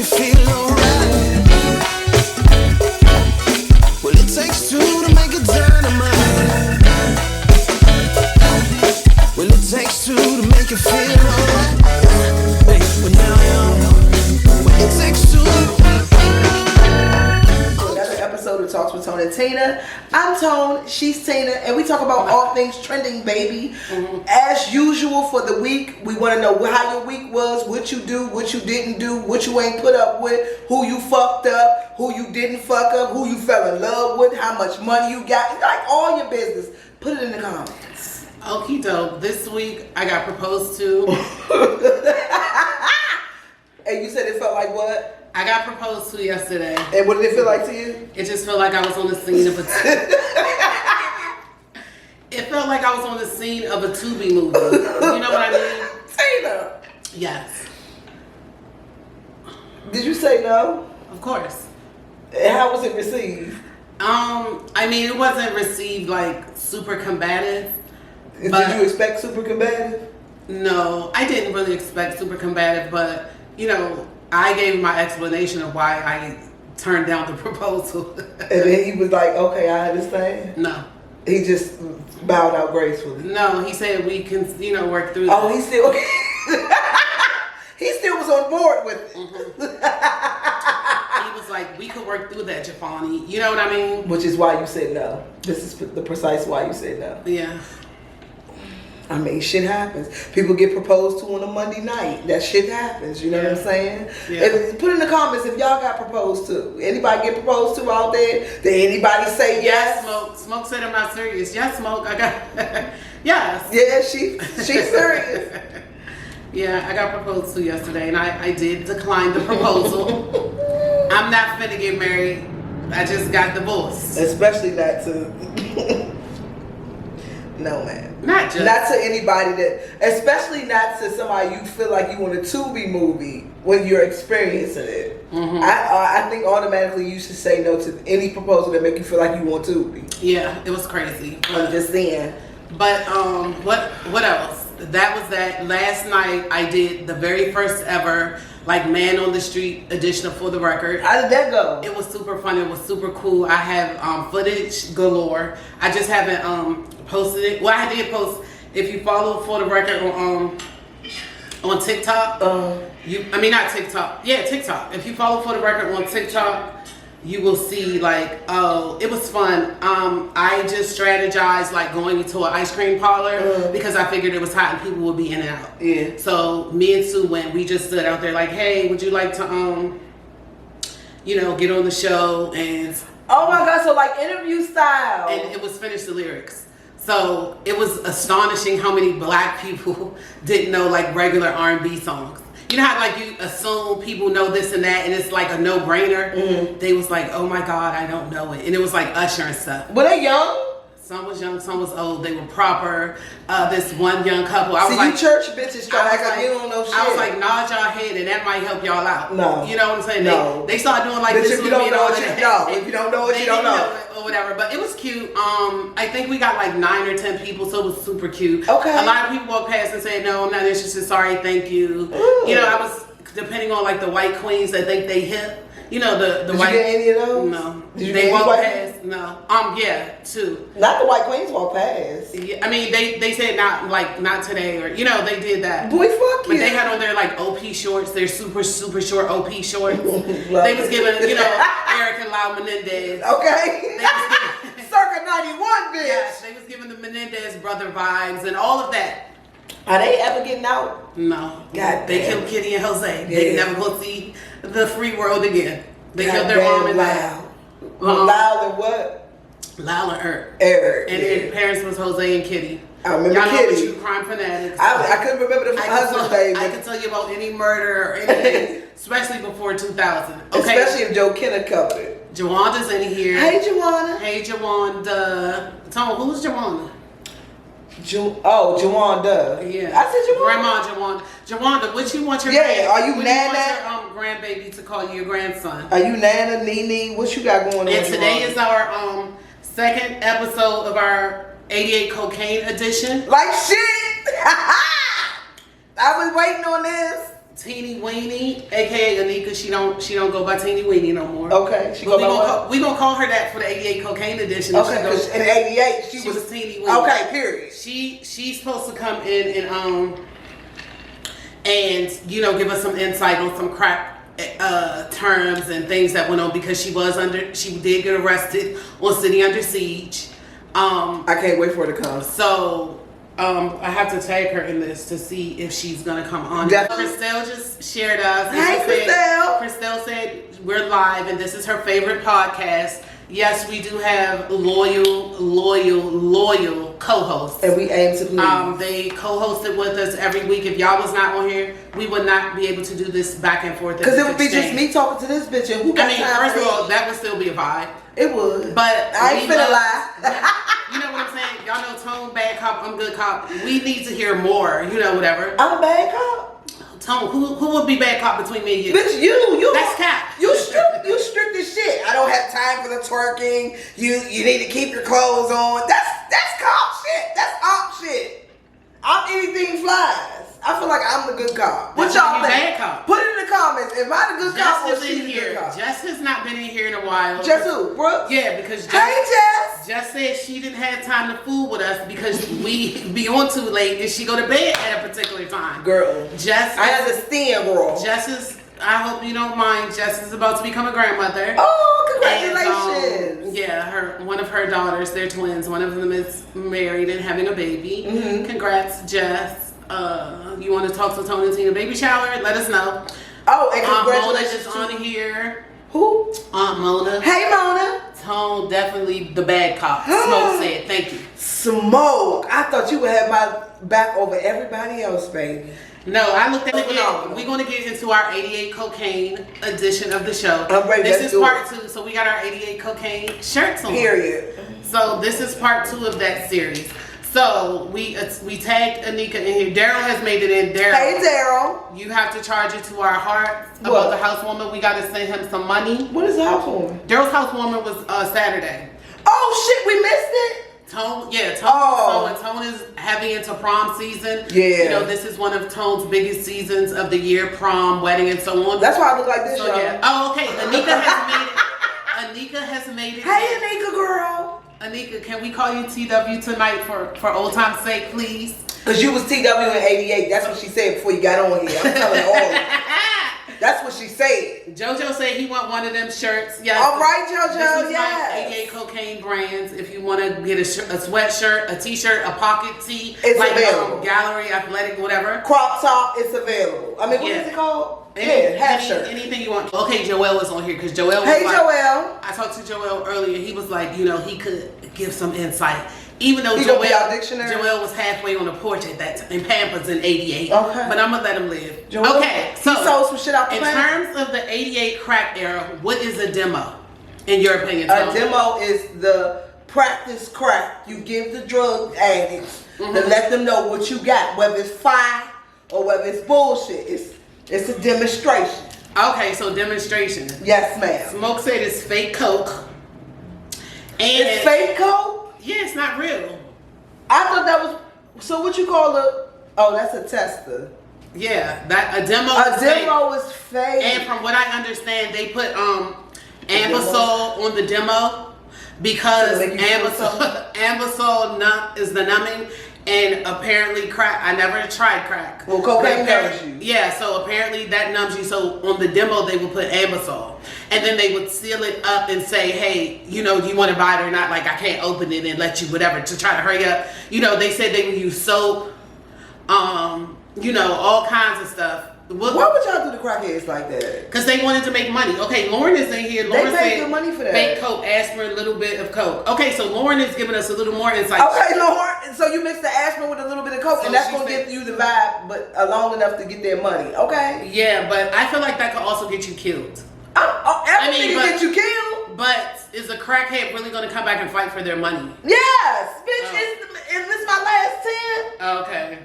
you feel alright. Well, it takes two to make a dynamite. Well, it takes two to make you feel alright. Hey, well, now I know. Well, it takes two. Another episode of Talks with Tone and Tina. I'm Tone, she's Tina, and we talk about all things trending, baby. As usual for the week, we want to know how your week was, what you do, what you didn't do, what you ain't put up with, who you fucked up, who you didn't fuck up, who you fell in love with, how much money you got, like all your business. Put it in the comments. Okie doke. This week I got proposed to. And you said it felt like what? I got proposed to yesterday. And what did it feel like to you? It just felt like I was on the scene of a. It felt like I was on the scene of a Tubi movie. You know what I mean? Tina. Yes. Did you say no? Of course. And how was it received? I mean, it wasn't received like super combative. Did you expect super combative? No, I didn't really expect super combative, but you know, I gave my explanation of why I turned down the proposal. And then he was like, okay, I understand. No. He just bowed out gracefully. No, he said we can, work through Oh, that. he still he still was on board with it. He was like, we could work through that, Jafani. You know what I mean? Which is why you said no. This is the precise why you said no. Yeah. I mean, shit happens. People get proposed to on a Monday night. That shit happens. You know what I'm saying? Yeah. And put in the comments if y'all got proposed to. Anybody get proposed to out there? Did anybody say yes? Smoke. Smoke said I'm not serious. Yes, Smoke. I got. Yes. Yeah, she's serious. Yeah, I got proposed to yesterday, and I did decline the proposal. I'm not finna get married. I just got divorced. Especially not to. No, man. Not just. Not to anybody especially not to somebody you feel like you want a Tubi movie when you're experiencing it. I think automatically you should say no to any proposal that make you feel like you want Tubi. Yeah, it was crazy. I'm just saying. But what else? That was that. Last night I did the very first ever Man on the Street edition of For the Record. How did that go? It was super fun. It was super cool. I have footage galore. I just haven't posted it. Well, I did post. If you follow For the Record on TikTok, not TikTok. Yeah, TikTok. If you follow For the Record on TikTok, you will see it was fun. I just strategized going into an ice cream parlor because I figured it was hot and people would be in and out. Yeah. So me and Sue went. We just stood out there hey, would you like to get on the show? And oh my God! So interview style. And it was Finish the Lyrics. So it was astonishing how many black people didn't know regular R&B songs. You know how you assume people know this and that, and it's a no-brainer. They was oh my God, I don't know it, and it was Usher and stuff. Were they young? Some was young, some was old. They were proper. This one young couple. I was you church bitches try to act like you don't know shit. I was nod y'all head, and that might help y'all out. No, you know what I'm saying? No. They started doing Bitch, this if with you don't me and know all what that. you know. If you don't know what you don't know. Or whatever, but it was cute. I think we got 9 or 10 people, so it was super cute. Okay. A lot of people walked past and said, "No, I'm not interested. Sorry, thank you." Ooh. I was depending on the white queens that think they hip. The Did white. you get any of those? No. Did you they get walked white past. No. Yeah, 2. Not the white queens walk past. Yeah, I mean, they said not today, or they did that. Boy, fuck But you. they had on their OP shorts, their super short OP shorts. They was giving Eric and Lau Menendez. Okay. They was giving, Circa 91, bitch. yes, they was giving the Menendez brother vibes and all of that. Are they ever getting out? No, God they damn. killed Kitty and Jose. Yeah. They never gonna see the free world again. They God killed their damn mom and dad. Loud and what? Lyle and Eric. Eric. And yeah. their parents was Jose and Kitty. I remember Y'all know Kitty. what you crime fanatics. I couldn't remember the husband's name. I can tell you about any murder or anything, especially before 2000. Okay. Especially if Joe Kenner covered it. Jawanda's in here. Hey, Jawanda. Hey, Jawanda. Tom, who's Jawanda? Jawanda. Yeah. I said Jawanda. Grandma Jawanda. Jawanda, what you want your are you what Nana? You want your grandbaby to call you your grandson? Are you Nana, Nene? What you got going on? And today Jawanda? is our second episode of our 88 Cocaine edition. Like shit. I was waiting on this. Teeny Weenie, aka Anika. She don't go by Teeny Weenie no more. Okay, we gonna call her that for the 88 Cocaine edition. Okay, because in 88 she was Teeny Weenie. Okay, period. She's supposed to come in and give us some insight on some crack terms and things that went on, because she did get arrested on City Under Siege. I can't wait for her to come. So I have to tag her in this to see if she's gonna come on. Christelle just shared us. Hey, Christelle. Christelle said we're live and this is her favorite podcast. Yes, we do have loyal co-hosts. And we aim to please. They co-hosted with us every week. If y'all was not on here, we would not be able to do this back and forth. Because it would be just me talking to this bitch, and who got time first of all, that would still be a vibe. It would. But I ain't finna lie. You know what I'm saying? Y'all know Tone, bad cop, I'm good cop. We need to hear more, whatever. I'm a bad cop. Tone, who would be bad cop between me and you? Bitch, you. That's cap. You strict as shit. I don't have time for the twerking. You need to keep your clothes on. That's cop shit. That's op shit. I'm anything flies. I feel like I'm the good cop. What y'all think? Bad cop. Put it in the comments. Am I the good cop or she's the good cop? Jess has not been in here in a while. Jess who? Brooke? Yeah, because Hey, Jess. Jess said she didn't have time to fool with us because we be on too late and she go to bed at a particular time. Girl. Jess. I understand, girl. Jess is, I hope you don't mind, Jess is about to become a grandmother. Oh, congratulations. And, one of her daughters, they're twins. One of them is married and having a baby. Mm-hmm. Congrats, Jess. You want to talk to Tony and Tina baby shower? Let us know. Oh, and congratulations. Aunt Mona is on here. Who? Aunt Mona. Hey, Mona. Tone, definitely the bad cop. Smoke said, thank you. Smoke. I thought you would have my back over everybody else, baby. No, I looked at it. We're going to get into our 88 Cocaine edition of the show. I'm ready. This is part 2. So we got our 88 Cocaine shirts on. Period. So this is part 2 of that series. So we tagged Anika in here. Daryl has made it in. Daryl. Hey, Daryl. You have to charge it to our hearts about the housewarming. We got to send him some money. What is the housewarming? Daryl's housewarming was Saturday. Oh shit, we missed it. Tone is heavy into prom season. Yeah. This is one of Tone's biggest seasons of the year, prom, wedding, and so on. That's why I look like this, y'all. Yeah. Oh, okay. Anika has made it. Hey, Anika, girl. Anika, can we call you TW tonight for old time's sake, please? Because you was TW in 88. That's what she said before you got on here. I'm telling all of you. That's what she said. JoJo said he want one of them shirts. Yes. All right, JoJo. This is my 88 Cocaine brands. If you want to get a sweatshirt, a t-shirt, a pocket tee, it's available. Gallery, athletic, whatever. Crop top, it's available. I mean, what is it called? Half shirt. Anything you want. Okay, Joel was on here because Joel was Joel. I talked to Joel earlier. He was like, he could give some insight. Even though Joel was halfway on the porch at that time, in Pampers in 88. Okay. But I'm going to let him live. Joel, okay, so he sold some shit out the in terms of the 88 crack era, what is a demo, in your opinion, Tom? A demo is the practice crack. You give the drug addicts to let them know what you got, whether it's fire or whether it's bullshit. It's a demonstration. Okay, so demonstration. Yes, ma'am. Smoke said it's fake Coke. And it's fake Coke? Yeah, it's not real. I thought that was, so what you call that's a tester. Yeah, that a demo is fake. And from what I understand, they put Ambisol on the demo because Ambisol is the numbing. And apparently crack, I never tried crack. Well, cocaine numbs you. Yeah, so apparently that numbs you. So on the demo, they would put Ambisol. And then they would seal it up and say, hey, do you want to buy it or not? Like, I can't open it and let you whatever to try to hurry up. They said they would use soap, all kinds of stuff. Why would y'all do the crackheads like that? Because they wanted to make money. Okay, Lauren is in here. Lauren they paid good money for that. Fake Coke, aspirin, a little bit of Coke. Okay, so Lauren is giving us a little more insight. Okay, Lauren. So you mix the aspirin with a little bit of Coke, and that's going to give you the vibe, but long enough to get their money. Okay? Yeah, but I feel like that could also get you killed. Everything can get you killed. But is a crackhead really going to come back and fight for their money? Yes, bitch. Is this my last 10? Okay.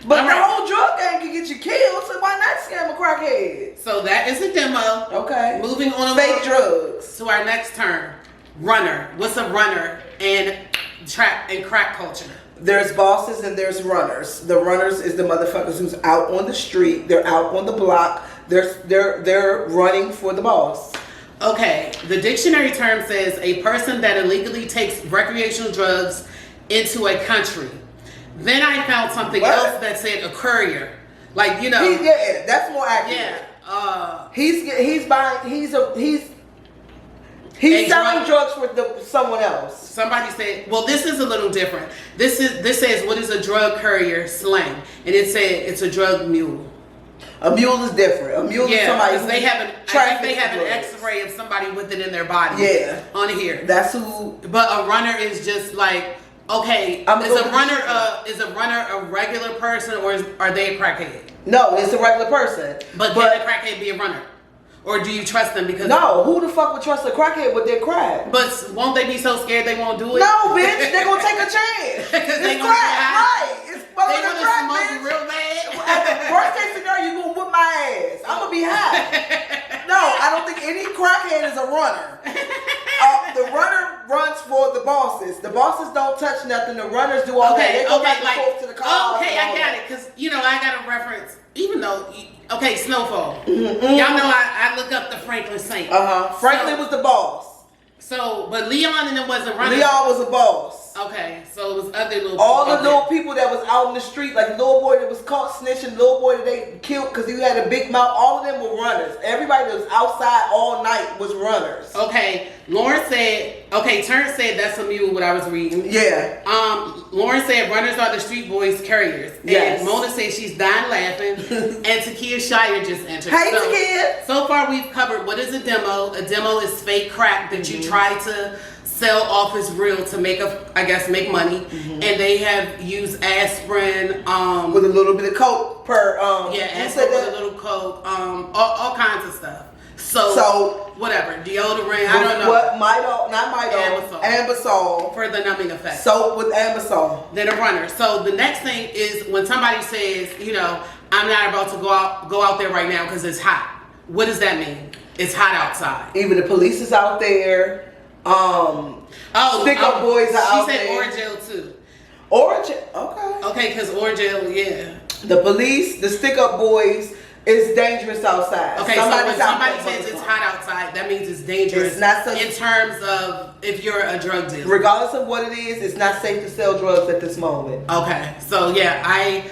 But the whole drug gang can get you killed, so why not scam a crackhead? So that is a demo. Okay. Moving on fake drugs. To our next term. Runner. What's a runner in trap and crack culture? There's bosses and there's runners. The runners is the motherfuckers who's out on the street. They're out on the block. They're running for the boss. Okay, the dictionary term says a person that illegally takes recreational drugs into a country. Then I found something else that said a courier. Like, you know. Yeah, that's more accurate. Yeah. He's selling drugs for someone else. Somebody said, well, this is a little different. This says, what is a drug courier slang? And it said it's a drug mule. A mule is different. A mule is somebody who they have an X-ray of somebody with it in their body. Yeah. On here. That's who. But a runner is just like, okay, is a runner a regular person or are they a crackhead? No, it's a regular person. But can a crackhead be a runner? Or do you trust them because... No, who the fuck would trust a crackhead with their crack? But won't they be so scared they won't do it? No, bitch, they're gonna take a chance. It's crack, right? It's fucking crack, bitch. Real bad. At the worst case scenario, you gonna whip my ass. I'm gonna be high. No, I don't think any crackhead is a runner. The runner runs for the bosses. The bosses don't touch nothing. The runners do all that. They go back and forth to the car. Okay, I got it. Because, you know, I got a reference. Even though... Okay, Snowfall. Y'all know I look up the Franklin Saint. Franklin was the boss. So, but Leon and it wasn't running. Leon was a boss. Okay, so it was other little all the little people that was out in the street, like the little boy that was caught snitching, the little boy that they killed because he had a big mouth. All of them were runners. Everybody that was outside all night was runners. Okay, Lauren said. Okay, Turn said that's a mule. What I was reading. Yeah. Lauren said runners are the street boys carriers. Yes. And Mona said she's dying laughing. And Takia Shire just entered. Hey, Takia. So far we've covered what is a demo. A demo is fake crack that you try to sell off as real to make make money. And they have used aspirin with a little bit of coke per aspirin with a little coke, all kinds of stuff. So whatever, deodorant, I don't know. What Ambisol for the numbing effect. Soap with Ambisol. Then a runner. So the next thing is when somebody says, you know, I'm not about to go out there right now because it's hot. What does that mean? It's hot outside. Even the police is out there. Stick up boys are out there. She said Orangel too. Orangel, okay. Okay, because Orangel, yeah. The police, the stick up boys. It's dangerous outside. Okay, so when somebody says it's hot outside, that means it's dangerous. It's not safe in terms of if you're a drug dealer. Regardless of what it is, it's not safe to sell drugs at this moment. Okay, so yeah, I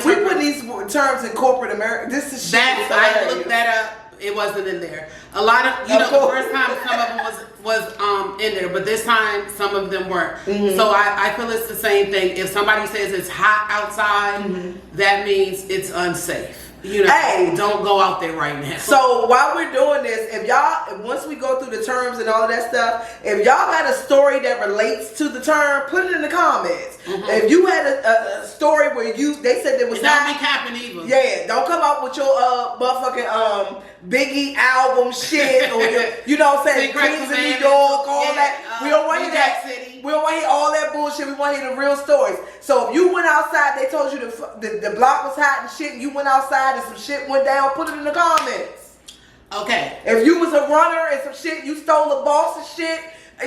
we put these terms in corporate America. This is shit. I looked that up. It wasn't in there. A lot of the first time some of them was in there, but this time some of them weren't. So I feel it's the same thing. If somebody says it's hot outside, that means it's unsafe. You know, hey, don't go out there right now. So while we're doing this, once we go through the terms and all of that stuff, if y'all got a story that relates to the term, put it in the comments. If you had a story where they said there was not be capping either. Yeah, don't come out with your motherfucking Biggie album shit or your, you know what I'm saying, Kings of New York, all that. We don't want to hear that. City. We don't want to hear all that bullshit. We want to hear the real stories. So if you went outside, they told you the block was hot and shit, and you went outside and some shit went down, put it in the comments. Okay. If you was a runner and some shit, you stole a boss and shit,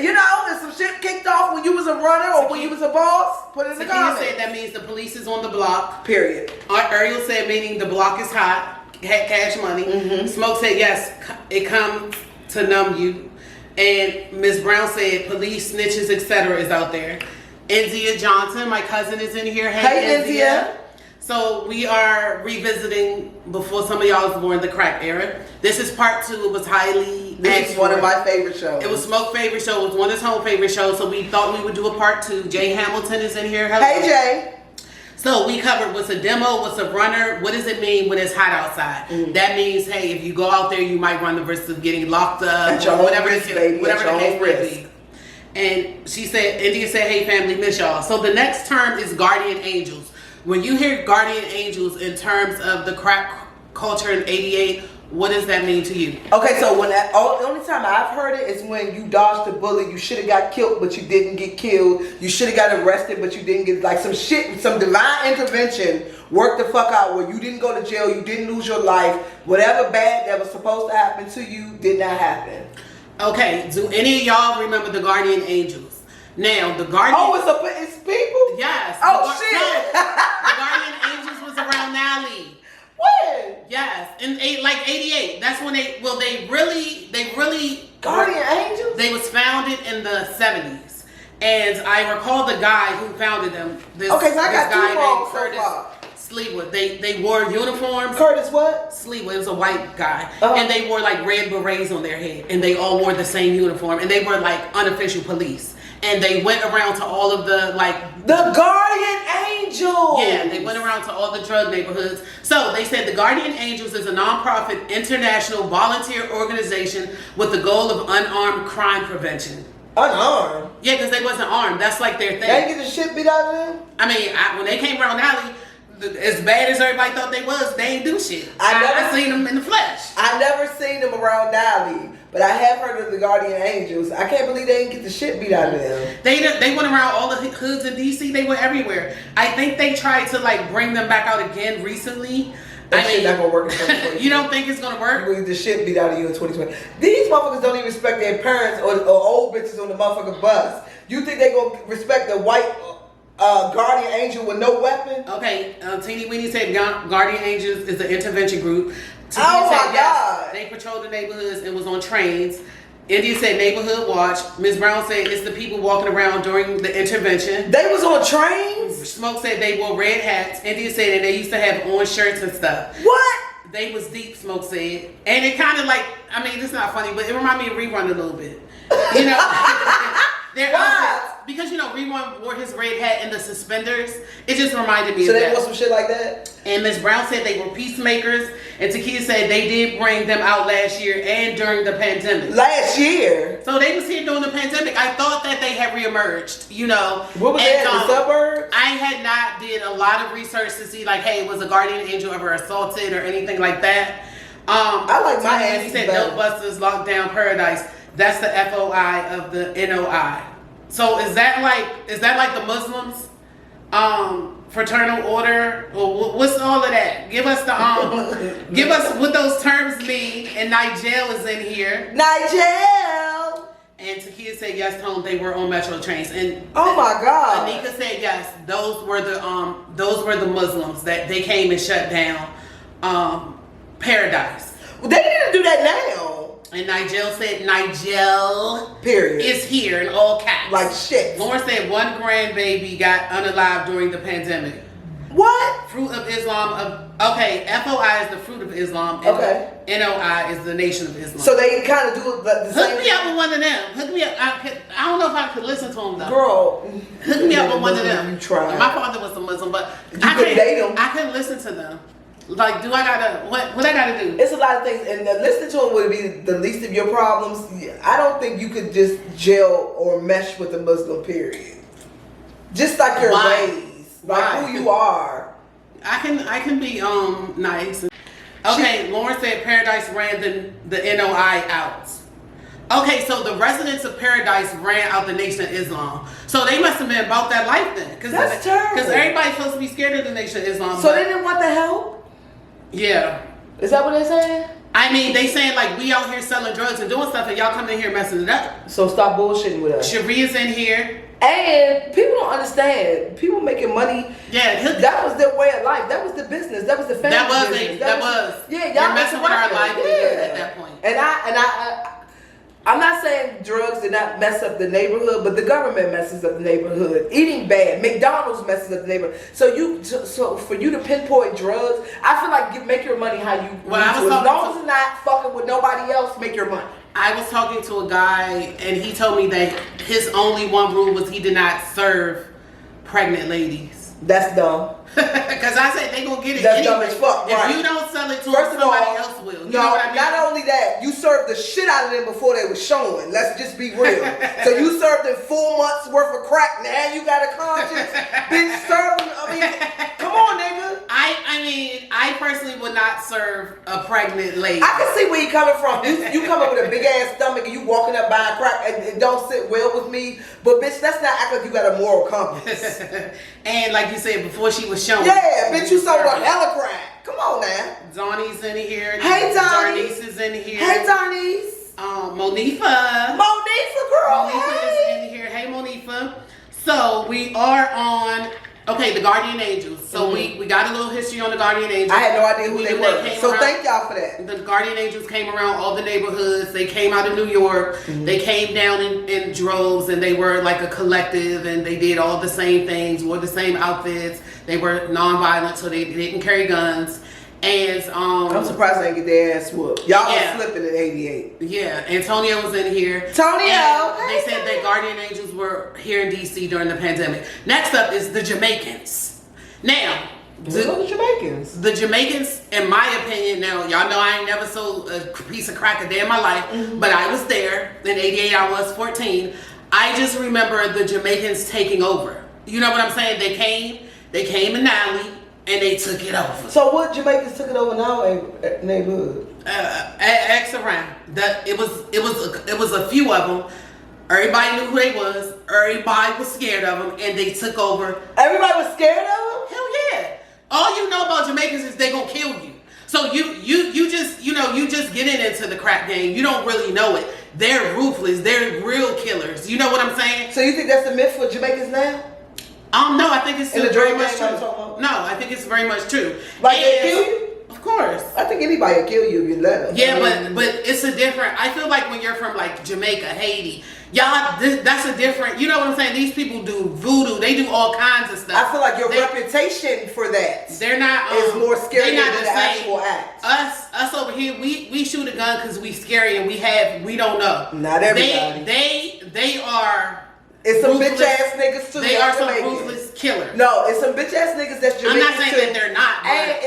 you know, and some shit kicked off when you was a runner or when you was a boss, put it in the comments. Said that means the police is on the block. Period. Ariel said meaning the block is hot. Had cash money. Smoke said yes, it comes to numb you. And Miss Brown said police, snitches, etc. is out there. India Johnson, my cousin, is in here. Hey India. So we are revisiting before some of y'all was born the crack era. This is part 2. It was highly. This is one of my favorite shows. It was Smoke's favorite show. It was one of his home favorite shows. So we thought we would do a part 2. Jay Hamilton is in here. Hello. Hey Jay. So we covered what's a demo, what's a runner, what does it mean when it's hot outside? That means, hey, if you go out there, you might run the risk of getting locked up or whatever the case may be. And she said, India said, hey family, miss y'all. So the next term is guardian angels. When you hear guardian angels in terms of the crack culture in 88, what does that mean to you? Okay, so the only time I've heard it is when you dodged a bullet, you should have got killed, but you didn't get killed. You should have got arrested, but you didn't get, like, some shit, some divine intervention worked the fuck out where you didn't go to jail, you didn't lose your life. Whatever bad that was supposed to happen to you did not happen. Okay, do any of y'all remember the guardian angels? Now the Guardian. Oh, it's people. Yes. Oh shit. No, the Guardian Angels was around Nally. When? Yes, in like '88. That's when they really Guardian Angels. They was founded in the '70s, and I recall the guy who founded them. Okay, so I got two wrong so far. Sleewood. They wore uniforms. Curtis what? Sleewood. It was a white guy, Uh-huh. and they wore like red berets on their head, and they all wore the same uniform, and they were like unofficial police, and they went around to all of the The Guardian Angels. Yeah, they went around to all the drug neighborhoods. So they said the Guardian Angels is a nonprofit international volunteer organization with the goal of unarmed crime prevention. Unarmed? Yeah, because they wasn't armed. That's like their thing. They ain't get the shit beat out of them? I mean, when they came around Alley, as bad as everybody thought they was, they ain't do shit. I never seen them in the flesh. I never seen them around Nally, but I have heard of the Guardian Angels. I can't believe they didn't get the shit beat out of them. They went around all the hoods in DC. They went everywhere. I think they tried to bring them back out again recently. That shit not gonna work in 2020. You don't think it's gonna work? You get the shit beat out of you in 2020. These motherfuckers don't even respect their parents or old bitches on the motherfucking bus. You think they gonna respect the white Guardian Angel with no weapon? Okay, Teeny Weenie said Guardian Angels is an intervention group. Oh my God. They patrol the neighborhoods and was on trains. India said neighborhood watch. Ms. Brown said it's the people walking around during the intervention. They was on trains? Smoke said they wore red hats. India said that they used to have on shirts and stuff. What? They was deep, Smoke said. And it kind of it's not funny, but it reminded me of Rerun a little bit. You know? Why? Because Rerun wore his red hat and the suspenders. It just reminded me of that. So they wore some shit like that? And Ms. Brown said they were peacemakers. And Takia said they did bring them out last year and during the pandemic. Last year? So they was here during the pandemic. I thought that they had reemerged, What was that, the suburbs? I had not did a lot of research to see hey, was a Guardian Angel ever assaulted or anything like that? I like my ass. He said no busters locked down Paradise. That's the FOI of the NOI. So is that like the Muslims fraternal order, or what's all of that? Give us give us what those terms mean. And Nigel is in here. Nigel. And Takia said yes, Tone. They were on metro trains. And oh my God. Anika said yes. Those were the Muslims that they came and shut down Paradise. Well, they need to do that now. And Nigel said Nigel period is here in all caps. Like shit. Lauren said one grandbaby got unalived during the pandemic. What? Fruit of Islam okay, FOI is the Fruit of Islam. And okay. NOI is the Nation of Islam. So they kind of do the same. Hook me up with one of them. Hook me up. I don't know if I could listen to them though. Girl, hook me up with one of them. You try. My father was a Muslim, but I couldn't date them. I couldn't listen to them. Do I gotta what I gotta do? It's a lot of things, and listening to them would be the least of your problems. I don't think you could just gel or mesh with a Muslim. Period. Just like your ways, like who you are. I can be nice. Okay, Lauren said Paradise ran the NOI out. Okay, so the residents of Paradise ran out the Nation of Islam. So they must have been about that life then. That's terrible. Because everybody's supposed to be scared of the Nation of Islam. So they didn't want the help? Yeah. Is that what they're saying? I mean, they saying we out here selling drugs and doing stuff and y'all coming in here messing it up. So stop bullshitting with us. Sharia's in here. And people don't understand. People making money. Yeah. That was their way of life. That was the business. That was the family business. That was. Yeah, y'all You're messing with our livelihood at that point. And I'm not saying drugs did not mess up the neighborhood, but the government messes up the neighborhood. Eating bad, McDonald's messes up the neighborhood. So for you to pinpoint drugs, I feel like make your money how you. As long as it's not fucking with nobody else, make your money. I was talking to a guy, and he told me that his only one rule was he did not serve pregnant ladies. That's dumb. Because I said they gonna get it. That's anyway. dumb as fuck. Right. If you don't sell it to them, somebody else will. You know what I mean? Not only that, you served the shit out of them before they were showing. Let's just be real. So you served them 4 months worth of crack. Now you got a conscience. Bitch, serve them. I mean, come on, nigga. I mean, I personally would not serve a pregnant lady. I can see where you coming from. You come up with a big ass stomach and you walking up buying crack and it don't sit well with me. But bitch, that's not act like you got a moral compass. And like you said, before she was shown. Yeah, bitch, you sold a hella crack. Come on now. Donnie's in here. Hey, Donnie. Darnice is in here. Hey, Darnice. Monifa. Monifa, girl. Monifa is in here. Hey, Monifa. we are on. Okay, the Guardian Angels. So we got a little history on the Guardian Angels. I had no idea who they were. So thank y'all for that. The Guardian Angels came around all the neighborhoods. They came out of New York. They came down in droves, and they were like a collective, and they did all the same things, wore the same outfits. They were nonviolent, so they didn't carry guns. And I'm surprised they didn't get their ass whooped. Y'all was flipping in '88. Yeah, Antonio was in here. Antonio, they said that Guardian Angels were here in DC during the pandemic. Next up is the Jamaicans. Now, the Jamaicans. The Jamaicans, in my opinion, now y'all know I ain't never sold a piece of crack a day in my life, but I was there in '88. I was 14. I just remember the Jamaicans taking over. You know what I'm saying? They came in Nally. And they took it over. So what Jamaicans took it over now neighborhood? X around. It was a few of them. Everybody knew who they was. Everybody was scared of them, and they took over. Everybody was scared of them? Hell yeah! All you know about Jamaicans is they gonna kill you. So you just getting into the crack game. You don't really know it. They're ruthless. They're real killers. You know what I'm saying? So you think that's the myth for Jamaicans now? No, I think it's still very much true. No, I think it's very much true. Like they kill you? Of course. I think anybody will kill you if you let them. Yeah, but it's a different. I feel like when you're from like Jamaica, Haiti, y'all, that's a different. You know what I'm saying? These people do voodoo. They do all kinds of stuff. I feel like your reputation for that. They're not. Is more scary than the actual act. Us over here, we shoot a gun because we scary and we don't know. Not everybody. They are. It's some bitch ass niggas too. They are some ruthless killers. No, it's some bitch ass niggas that's Jamaican. I'm not saying that they're not. And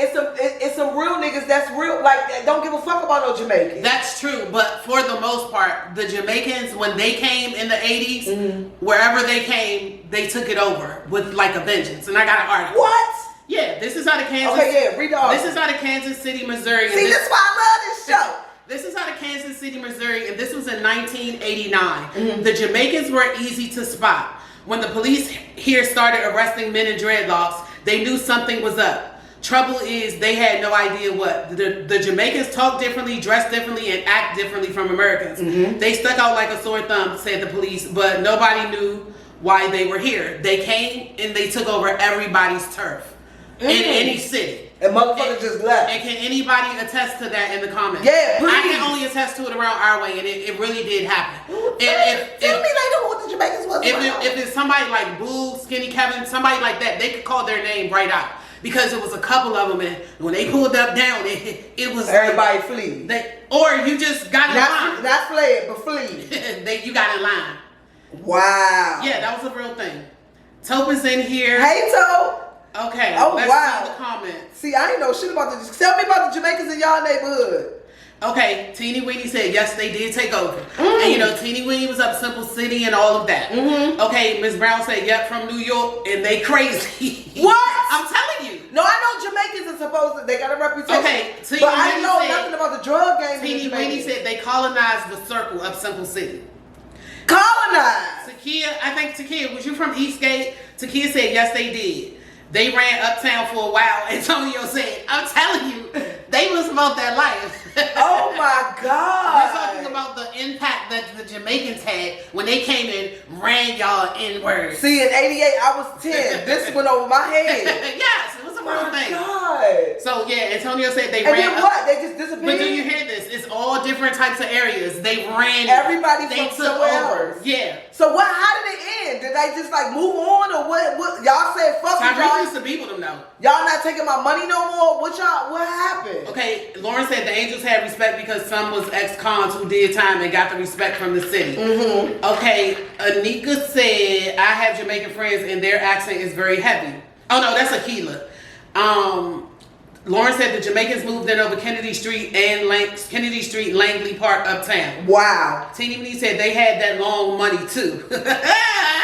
it's some real niggas that's real. Like don't give a fuck about no Jamaicans. That's true, but for the most part, the Jamaicans when they came in the '80s, wherever they came, they took it over with like a vengeance. And I got an article. What? Yeah, this is out of Kansas. Okay, yeah, read the article. This is out of Kansas City, Missouri. See, this is why I love this show. This is out of Kansas City, Missouri, and this was in 1989. The Jamaicans were easy to spot. When the police here started arresting men in dreadlocks, they knew something was up. Trouble is, they had no idea what. The Jamaicans talk differently, dress differently, and act differently from Americans. They stuck out like a sore thumb, said the police, but nobody knew why they were here. They came and they took over everybody's turf in any city. And motherfuckers just left. And can anybody attest to that in the comments? Yeah, please. I can only attest to it around our way, and it really did happen. Tell me later what the Jamaicans was. If it's somebody like Boo, Skinny Kevin, somebody like that, they could call their name right out. Because it was a couple of them, and when they pulled up down, it was everybody like, flee. Or you just got in line. Not fled, but flee. You got in line. Wow. Yeah, that was a real thing. Tope is in here. Hey, Tope. Okay. Oh, let's wow. see the comments. See, I ain't know shit about this. Tell me about the Jamaicans in y'all neighborhood. Okay, Teeny Weeny said, yes, they did take over. And you know, Teeny Weeny was up Simple City and all of that. Okay, Miss Brown said, yep, from New York, and they crazy. What? I'm telling you. No, I know Jamaicans are supposed to, they got a reputation. Okay, but I didn't know nothing about the drug game. Teeny Weeny said they colonized the circle of Simple City. Colonized? Takia, I think Takia, was you from Eastgate? Takia said, yes, they did. They ran uptown for a while. Antonio said, I'm telling you, they was about that life. Oh my God. We're talking about the impact that the Jamaicans had when they came in, ran y'all inward. See, in '88, I was 10. This went over my head. Yes, it was a real thing. God. So yeah, Antonio said they and ran. And then what? They just disappeared? But do you hear this? It's all different types of areas. They ran. Everybody they from took somewhere else. Yeah. So what? How did it end? Did they just like move on or what? Y'all said fuck it, y'all. Used to be with them though. Y'all not taking my money no more? What happened? Okay, Lauren said the Angels had respect because some was ex-cons who did time and got the respect from the city. Okay, Anika said, I have Jamaican friends and their accent is very heavy. Oh no, that's Aquila. Lauren said the Jamaicans moved in over Kennedy Street and Langley Park uptown. Wow. Teeny Weeny said they had that long money too.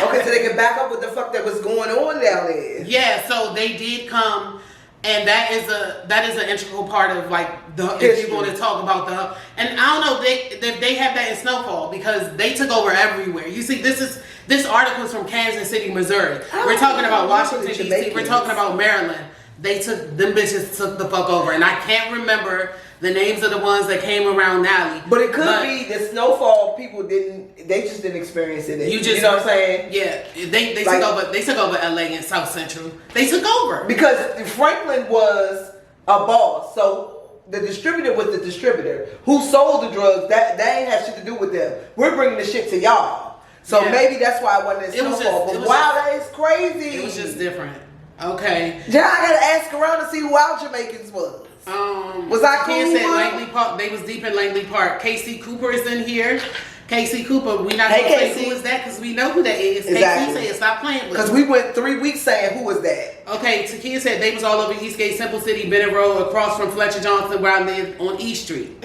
Okay, so they can back up what the fuck that was going on down there. Yeah, so they did come, and that is an integral part of like the history. If you're going to talk about the, and I don't know if they have that in Snowfall because they took over everywhere. You see, this article is from Kansas City, Missouri. We're talking about Washington D.C. We're talking about Maryland. Them bitches took the fuck over, and I can't remember the names of the ones that came around Nally. But it could be the snowfall. People they just didn't experience it. You know what I'm saying? Yeah, they like, took over. They took over LA and South Central. They took over because Franklin was a boss. So the distributor was the distributor who sold the drugs. That ain't had shit to do with them. We're bringing the shit to y'all. So maybe that's why it wasn't snowfall. But wow, that is crazy. It was just different. Okay. Yeah, I gotta ask around to see who our Jamaicans was. Was I cool? Said Langley Park. They was deep in Langley Park. KC Cooper is in here. KC Cooper. We not gonna say who is that because we know who that is. Exactly. KC said stop playing with. Because we went 3 weeks saying who was that. Okay. Takia said they was all over Eastgate, Simple City, Bennett Road, across from Fletcher Johnson, where I live on East Street.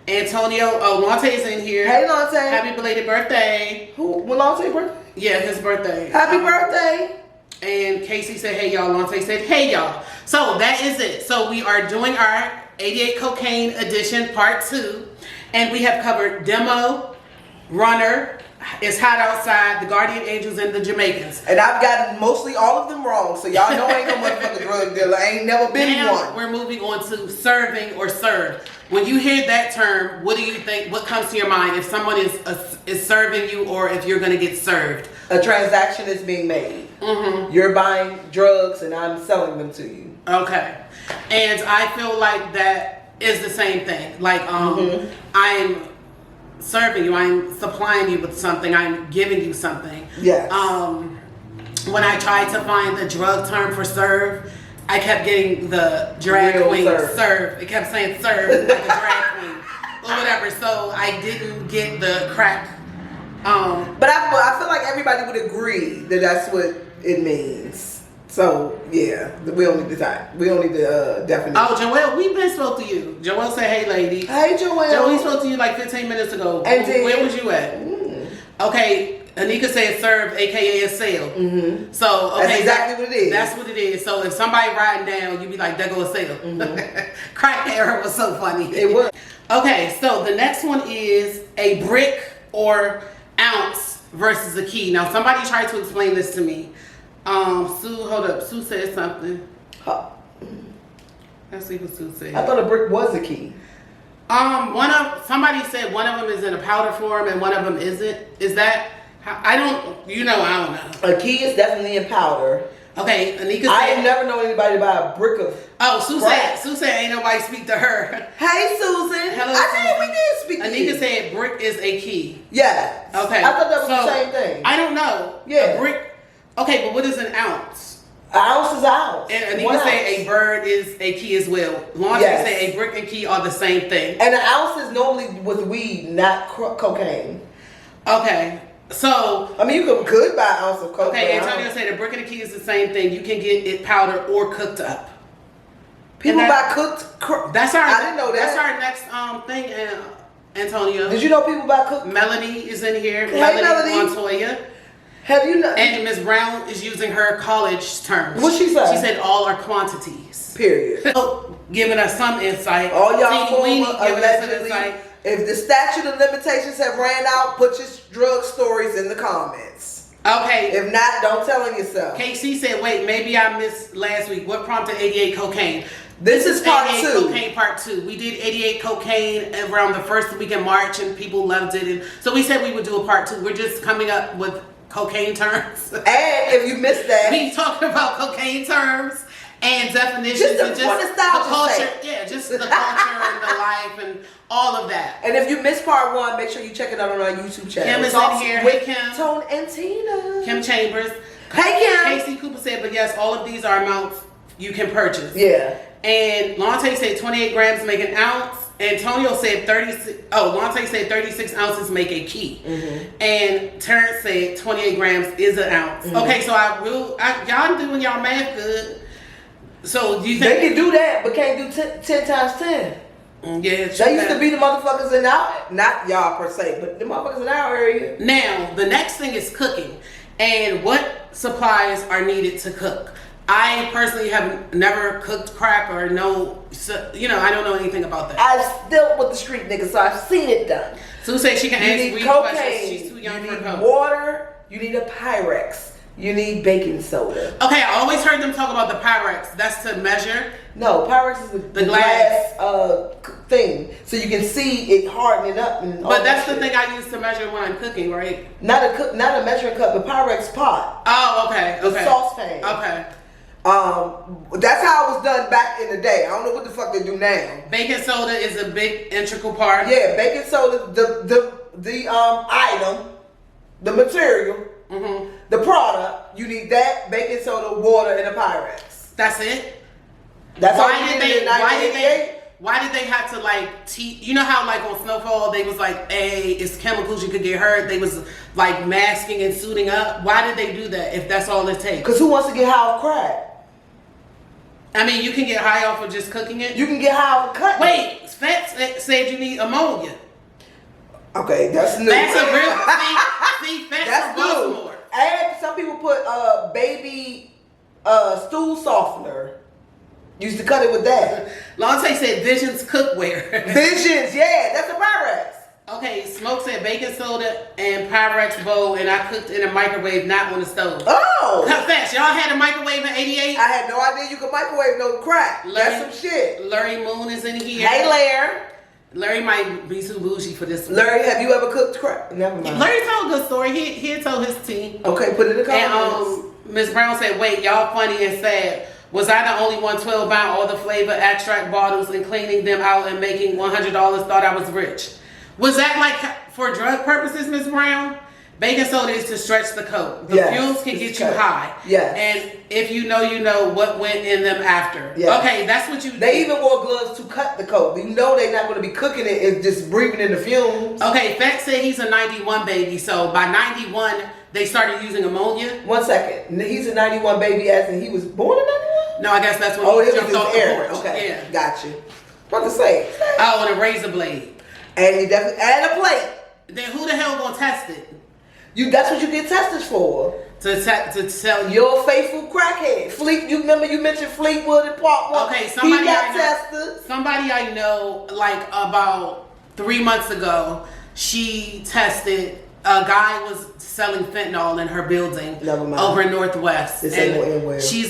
Antonio, Lante's in here. Hey, Lante. Happy belated birthday. Who? When Lante's birthday? Yeah, his birthday. Happy birthday. And Casey said, hey, y'all. Lante said, hey, y'all. So that is it. So we are doing our 88 Cocaine Edition Part 2. And we have covered Demo, Runner, It's Hot Outside, The Guardian Angels, and The Jamaicans. And I've gotten mostly all of them wrong. So y'all know I ain't no motherfucking drug dealer. I ain't never been one. We're moving on to serving or served. When you hear that term, what do you think? What comes to your mind if someone is serving you or if you're going to get served? A transaction is being made. You're buying drugs and I'm selling them to you. Okay. And I feel like that is the same thing. Like I'm serving you. I'm supplying you with something. I'm giving you something. Yes. When I tried to find the drug term for serve, I kept getting the drag queen serve. It kept saying serve like a drag queen or whatever. So I didn't get the crack. But I feel like everybody would agree that that's what it means. So yeah, we don't need the definition. Oh, Joelle, we been spoke to you. Joelle said, "Hey, lady." Hey, Joelle. Joelle, we spoke to you like 15 minutes ago. And where was you at? Okay. Anika said serve, aka a sale. So okay, that's exactly what it is. That's what it is. So if somebody riding down, you be like, "There go a sale." Crack era was so funny. It was. Okay, so the next one is a brick or ounce versus a key. Now somebody tried to explain this to me. Sue, hold up. Sue said something. Let's see what Sue said. I thought a brick was a key. Somebody said one of them is in a powder form and one of them isn't. Is that? I don't know. A key is definitely in powder. Okay, Anika said. I ain't never known anybody buy a brick of. Oh, Sue said ain't nobody speak to her. Hey, Susan. Hello, I Susan. think we did speak to you. Anika said brick is a key. Yeah. Okay. I thought that was the same thing. I don't know. Yeah. A brick. Okay, but what is an ounce? An ounce is an ounce. And Anika said a bird is a key as well. Laundry said a brick and key are the same thing. And an ounce is normally with weed, not cocaine. Okay. So I mean, you could buy an ounce of coke. Okay, Antonio said a brick and a key is the same thing. You can get it powdered or cooked up. People buy cooked. That's our. I didn't know that. That's our next thing, Antonio. Did you know people buy cooked? Melody is in here. Hey, Melody Montoya. Have you know? And Miss Brown is using her college terms. What she said? She said all are quantities. Period. So, giving us some insight. All y'all giving us some insight. If the statute of limitations have ran out, put your drug stories in the comments. Okay. If not, don't tell on yourself. KC said, wait, maybe I missed last week. What prompted 88 cocaine? This is part 88 2. Cocaine part 2. We did 88 cocaine around the first week in March and people loved it. And so we said we would do a part 2. We're just coming up with cocaine terms. And if you missed that, we talking about cocaine terms and definitions just and just the culture. Yeah, just the culture and the life and all of that. And if you missed part 1, make sure you check it out on our YouTube channel. Kim is in here. Hey, Kim. Tone and Tina. Kim Chambers. Hey, Kim. Casey Cooper said, but yes, all of these are amounts you can purchase. Yeah. And Lante said 28 grams make an ounce. Antonio said 36. Oh, Lante said 36 ounces make a key. And Terrence said 28 grams is an ounce. Okay, so y'all doing y'all math good. So do you think they can do that, but can't do 10 times 10? Yeah, they used to be the motherfuckers in our, not y'all per se, but the motherfuckers in our area. Now, the next thing is cooking. And what supplies are needed to cook? I personally have never cooked crack or I don't know anything about that. I've dealt with the street niggas, so I've seen it done. Sue said she can answer weed questions. She's too young for coke. Water, you need a Pyrex. You need baking soda. Okay, I always heard them talk about the Pyrex. That's to measure. No, Pyrex is the glass thing, so you can see it hardening up. And all But that's that the shit. thing I use to measure when I'm cooking, right? Not a measuring cup, but Pyrex pot. Oh, okay. The Okay. saucepan. Okay. That's how it was done back in the day. I don't know what the fuck they do now. Baking soda is a big integral part. Yeah, baking soda, the item, the material, the product. You need that, baking soda, water, and a Pyrex. That's it. That's Why how did you they? did it in 1988. Why did they have to like teach? You know how like on Snowfall they was like, "Hey, it's chemicals, you could get hurt." They was like masking and suiting up. Why did they do that if that's all it takes? Because who wants to get high off crack? I mean, you can get high off of just cooking it. You can get high off of cutting. Wait, Fats said you need ammonia. Okay, that's new. That's a real see Fats That's from new. Baltimore. And some people put baby stool softener. Used to cut it with that. Lonte said Visions cookware. Visions, yeah, that's a Pyrex. Okay, Smoke said baking soda and Pyrex bowl, and I cooked in a microwave, not on the stove. Oh! How fast? Y'all had a microwave in '88? I had no idea you could microwave no crack. That's some shit. Larry Moon is in here. Hey, Larry. Larry might be too bougie for this one. Larry, have you ever cooked crack? Never mind. Larry told a good story. He told his team. Okay, put it in the comments. And Ms. Brown said, wait, y'all funny and sad. Was I the only one 12 buying all the flavor extract bottles and cleaning them out and making $100? Thought I was rich. Was that like for drug purposes, Ms. Brown? Baking soda is to stretch the coat. The Yes, fumes can it's get you cut. high. Yes. And if you know what went in them after. Yes. Okay, that's what you They did. even wore gloves to cut the coat. You know they're not going to be cooking it and just breathing in the fumes. Okay, Fat said he's a 91 baby, so by 91, they started using ammonia. 1 second. He's a 91 baby as in he was born in 91? No, I guess that's when Oh, he it was jumped off his the air. porch. Okay, Yeah. got you. What to say? Oh, and a razor blade. And he definitely and a plate. Then who the hell gonna test it? That's what you get tested for. To tell you. Your faithful crackhead. Fleet, you remember you mentioned Fleetwood and Parkwood? Okay, somebody he got I know- tested. Somebody I know, like about 3 months ago, she tested. A guy was selling fentanyl in her building Never mind. over in Northwest. This ain't And no anywhere. she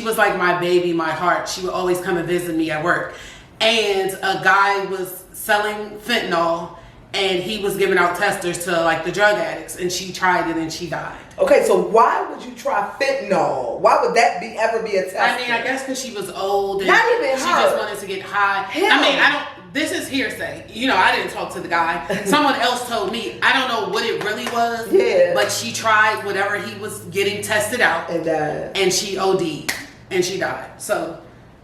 was like my baby, my heart. She would always come and visit me at work. And a guy was selling fentanyl, and he was giving out testers to like the drug addicts, and she tried it and she died. Okay, so why would you try fentanyl? Why would that ever be a test? I mean, I guess because she was old and Not even she her. just wanted to get high. Him. I mean, I don't. This is hearsay. You know, I didn't talk to the guy. Someone else told me. I don't know what it really was. Yeah. But she tried whatever he was getting tested out, And she OD'd and she died. So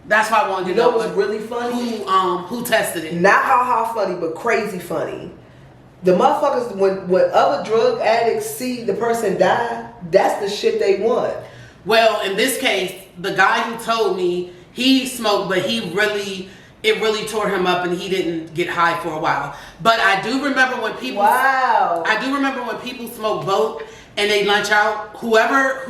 that's why I wanted to you know know what's really funny? who tested it. Not how funny, but crazy funny. The motherfuckers, when other drug addicts see the person die, that's the shit they want. Well, in this case, the guy who told me he smoked, but it really tore him up, and he didn't get high for a while. But I do remember when people. Wow. I do remember when people smoke boat and they lunch out. Whoever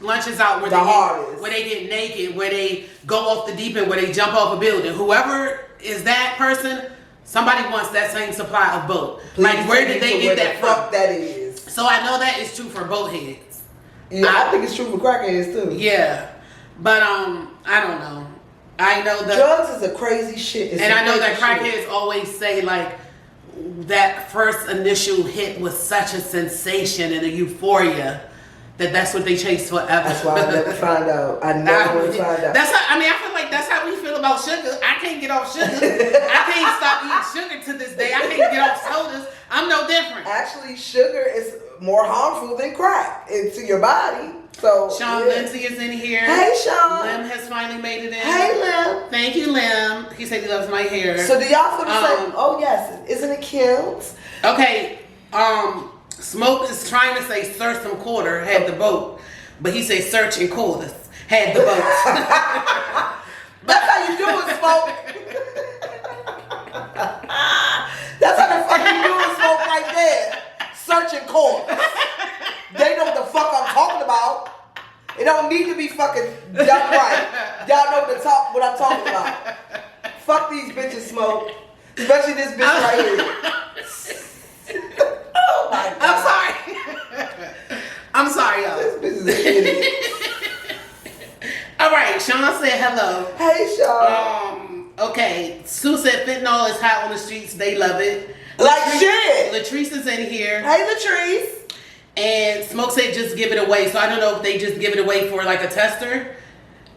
lunches out The hardest. where they get naked, where they go off the deep end, where they jump off a building. Whoever is that person, somebody wants that same supply of boat. Like, where did they get that fuck from? that is. So I know that is true for boat heads. Yeah, I think it's true for crackheads too. Yeah, but I don't know. I know that Drugs is a crazy shit. It's and a I know that crazy shit. crackheads always say like that first initial hit was such a sensation and a euphoria that's what they chase forever. That's why I never find out. I never want to find out. That's how, I mean, I feel like that's how we feel about sugar. I can't get off sugar. I can't stop eating sugar to this day. I can't get off sodas. I'm no different. Actually, sugar is more harmful than crack to your body. So Sean yeah. Lindsay is in here. Hey, Sean. Lim has finally made it in. Hey, Lim. Thank you, Lim. He said he loves my hair. So do y'all feel the same? Oh yes, isn't it cute? Okay, Smoke is trying to say search some quarter had the boat, but he said search and quarters had the boat. That's how you do it, Smoke. That's how the fuck you do it, Smoke, right there. Searching court. They know what the fuck I'm talking about. It don't need to be fucking done right. Y'all know what I'm talking about. Fuck these bitches, Smoke. Especially this bitch right here. Oh my God. I'm sorry, y'all. This bitch is an idiot. All right, Sean said hello. Hey, Sean. Okay, Sue said fentanyl is hot on the streets. They love it. Like shit. Latrice is in here. Hey, Latrice. And Smoke said just give it away. So I don't know if they just give it away for like a tester.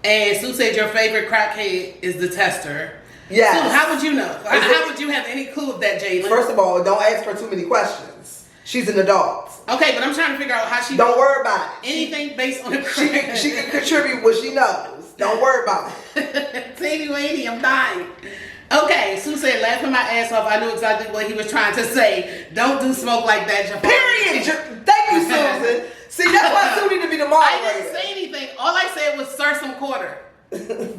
And Sue said your favorite crackhead is the tester. Yes. Sue, how would you know? How would you have any clue of that, Jalen? First of all, don't ask her too many questions. She's an adult. Okay, but I'm trying to figure out how she... Don't worry about it. Anything based on the crack. She can contribute what she knows. Don't worry about it. Teeny weeny, I'm dying. Okay, Sue said, laughing my ass off. I knew exactly what he was trying to say. Don't do Smoke like that, Jafar. Period. Thank you, Susan. See, that's why Sue need to be the moderator. I didn't say anything. All I said was sir some quarter.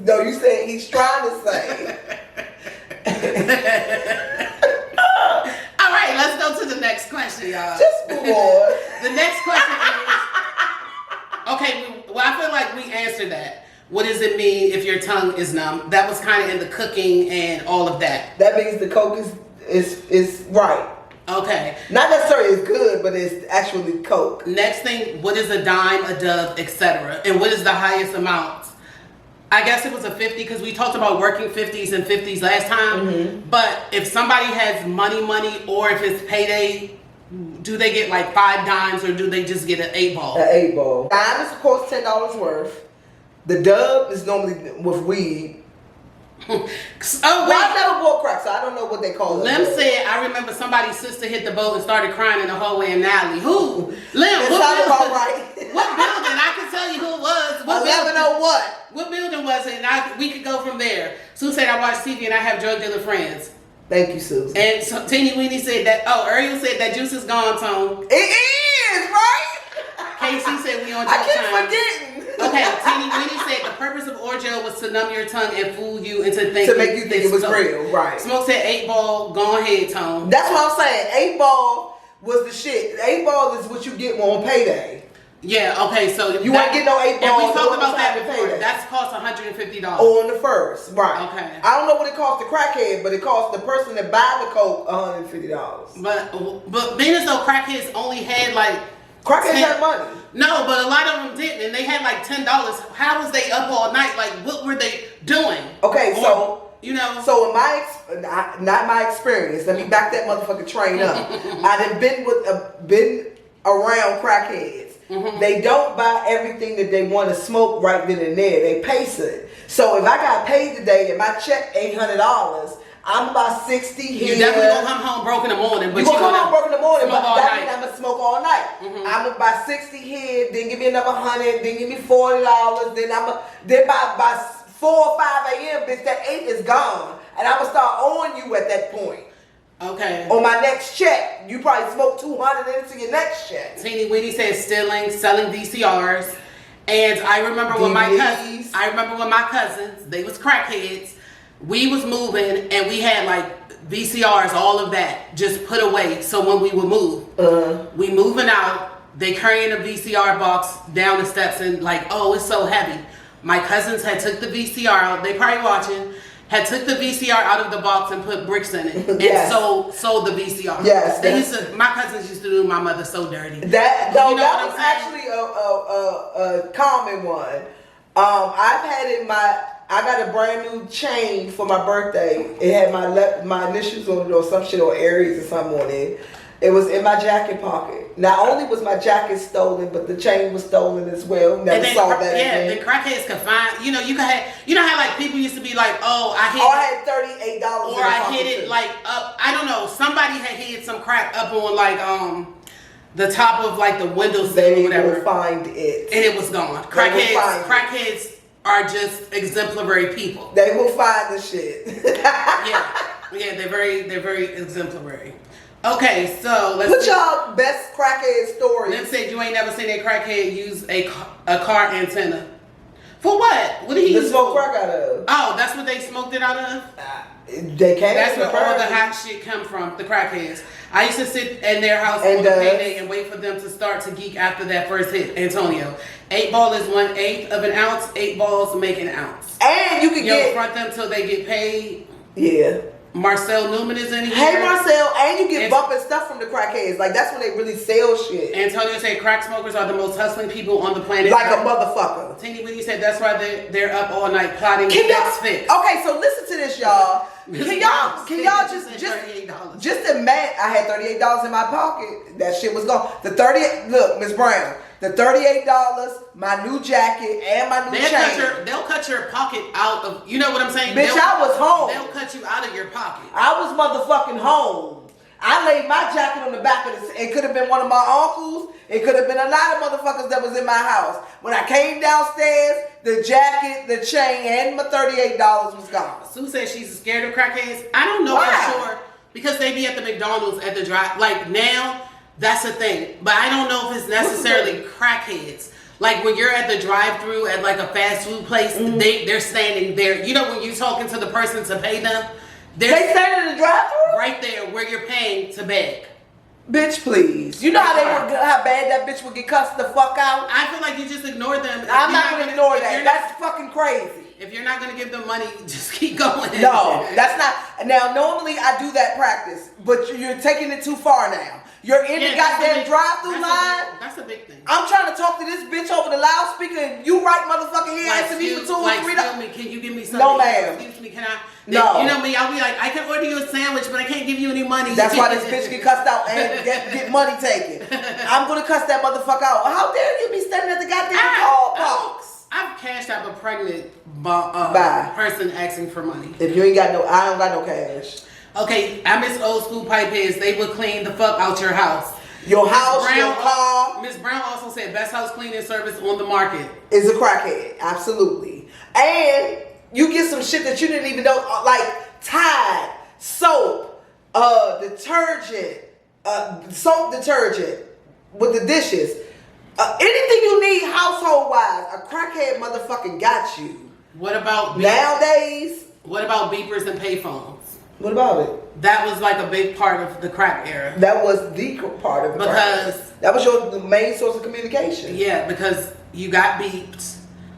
No, you said he's trying to say. All right, let's go to the next question, y'all. Just move on. The next question is, okay, well, I feel like we answered that. What does it mean if your tongue is numb? That was kind of in the cooking and all of that. That means the Coke is right. Okay. Not necessarily it's good, but it's actually Coke. Next thing, what is a dime, a dove, etc.? And what is the highest amount? I guess it was a 50 because we talked about working 50s and 50s last time. Mm-hmm. But if somebody has money, or if it's payday, do they get like 5 dimes or do they just get an 8-ball? An 8-ball. Dime is of course $10 worth. The dub is normally with weed. Oh, wait. Well, I never bought crack, so I don't know what they call it. Lim said, I remember somebody's sister hit the boat and started crying in the hallway in Natalie. Who? Lim, that sounds about right. What building? I can tell you who it was. What building? Know what? What building was it? And we could go from there. Sue said, I watch TV and I have drug dealer friends. Thank you, Susan. And so Teeny Weenie said that, Ariel said that juice is gone, Tone. It is, right? Casey said we on I keep time. forgetting. Okay, Teeny Weenie said the purpose of Orgel was to numb your tongue and fool you into thinking. To make you think it was real, right. Smoke said 8-ball, go ahead, Tone. That's what I'm saying. 8-ball was the shit. 8-ball is what you get on payday. Yeah, okay, so you won't get no 8 balls. And we talked about that before. That's cost $150. On the first, right. Okay. I don't know what it costs the crackhead, but it costs the person that buy the Coke $150. But being as though crackheads only had like crackheads had money. No, but a lot of them didn't, and they had like $10. How was they up all night? Like, what were they doing? Okay, so you know. So in not my experience. Let me back that motherfucking train up. I've been around crackheads. Mm-hmm. They don't buy everything that they want to smoke right then and there. They pace it. So if I got paid today and my check $800, I'm about 60 here. You definitely gonna come home broke in the morning. But you gonna come home broke in the morning, but that means I'm gonna smoke all night. Mm-hmm. I'm gonna buy 60 here, then give me another 100, then give me $40, then by 4 or 5 a.m. bitch, that 8 is gone, and I'm gonna start owing you at that point. Okay. On my next check, you probably smoke 200 into your next check. Teeny Weenie said selling VCRs, and I remember when my cousins, they was crackheads. We was moving, and we had like VCRs, all of that, just put away. So when we would move, we moving out, they carrying a VCR box down the steps, and like, oh, it's so heavy. My cousins had took the VCR out. They probably watching. Had took the VCR out of the box and put bricks in it, and yes. sold the VCR. Yes, my cousins used to do my mother so dirty. That was actually a common one. I've had I got a brand new chain for my birthday. It had my initials on it or some shit, or Aries or something on it. It was in my jacket pocket. Not only was my jacket stolen, but the chain was stolen as well. Never saw that again. Yeah, the crackheads could find. You know, how like people used to be like, I had $38. Or I hid it like up. I don't know. Somebody had hid some crack up on like the top of like the windows or whatever. They will find it, and it was gone. Crackheads are just exemplary people. They will find the shit. yeah, they're very exemplary. Okay, so let's put y'all best crackhead stories. Them said you ain't never seen a crackhead use a car antenna. For what? What did he use? Smoke crack out of. Oh, that's what they smoked it out of? They can't. That's where all the hot shit come from, the crackheads. I used to sit in their house on the payday and wait for them to start to geek after that first hit, Antonio. 8-ball is 1/8 of an ounce. 8 balls make an ounce. And you can front them till they get paid. Yeah. Marcel Newman is in here. Hey Marcel, and you get bumping stuff from the crackheads. Like that's when they really sell shit. Antonio said crack smokers are the most hustling people on the planet. Like a motherfucker. Teeny Weenie said that's why they're up all night plotting the next fix. Okay, so listen to this, y'all. Can Can y'all just $38? just admit I had $38 in my pocket. That shit was gone. The 38. Look, Miss Brown. The $38, my new jacket, and my new chain. They'll cut your pocket out of. You know what I'm saying? Bitch, I was home. They'll cut you out of your pocket. I was motherfucking home. I laid my jacket on the back of the. It could have been one of my uncles. It could have been a lot of motherfuckers that was in my house. When I came downstairs, the jacket, the chain, and my $38 was gone. Sue said she's scared of crackheads. I don't know for sure because they be at the McDonald's at the drive. Like now, that's a thing. But I don't know if it's necessarily crackheads. Like when you're at the drive-thru at like a fast food place, they're standing there. You know when you talking to the person to pay them. They standing in the drive-thru? Right there where you're paying to beg. Bitch, please. You know how bad that bitch would get cussed the fuck out? I feel like you just ignore them. I'm not going to ignore that. That's fucking crazy. If you're not going to give them money, just keep going. No, that's not. Now, normally I do that practice, but you're taking it too far now. You're in the goddamn drive-thru line. That's a big thing. I'm trying to talk to this bitch over the loudspeaker, and you right motherfucking here asking me for $2 or $3. Excuse me, can you give me something? No, ma'am. Excuse me, can I? No. You know me, I'll be like, I can order you a sandwich, but I can't give you any money. That's why this bitch get cussed out and get money taken. I'm gonna cuss that motherfucker out. How dare you be standing at the goddamn call box? I've cashed out a pregnant person asking for money. If you ain't got no, I don't got no cash. Okay, I miss old school pipe heads. They would clean the fuck out your house. Your house, your car. Miss Brown also said best house cleaning service on the market. Is a crackhead, absolutely. And you get some shit that you didn't even know, like Tide, soap, detergent, soap detergent with the dishes. Anything you need household-wise, a crackhead motherfucking got you. What about nowadays? What about beepers and payphones? What about it? That was like a big part of the crack era. That was the part of the because that was the main source of communication. Yeah, because you got beeped.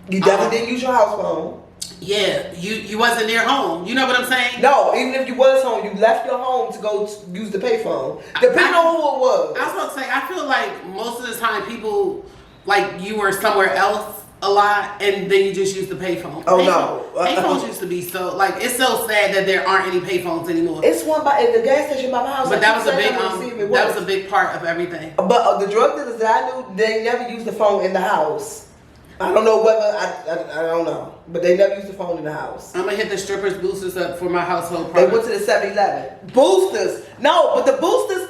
You definitely didn't use your house phone. Yeah, you wasn't near home. You know what I'm saying? No, even if you was home, you left your home to go use the payphone. Depending on who it was. I was about to say, I feel like most of the time people, like you were somewhere else a lot, and then you just use the payphone. Payphones used to be so, like, it's so sad that there aren't any payphones anymore. It's one at the gas station by my house. But that was a big part of everything. But the drug dealers that I knew, they never used the phone in the house. I don't know whether, I don't know. But they never used the phone in the house. I'm going to hit the strippers boosters up for my household products. They went to the 7-Eleven. Boosters. No, but the boosters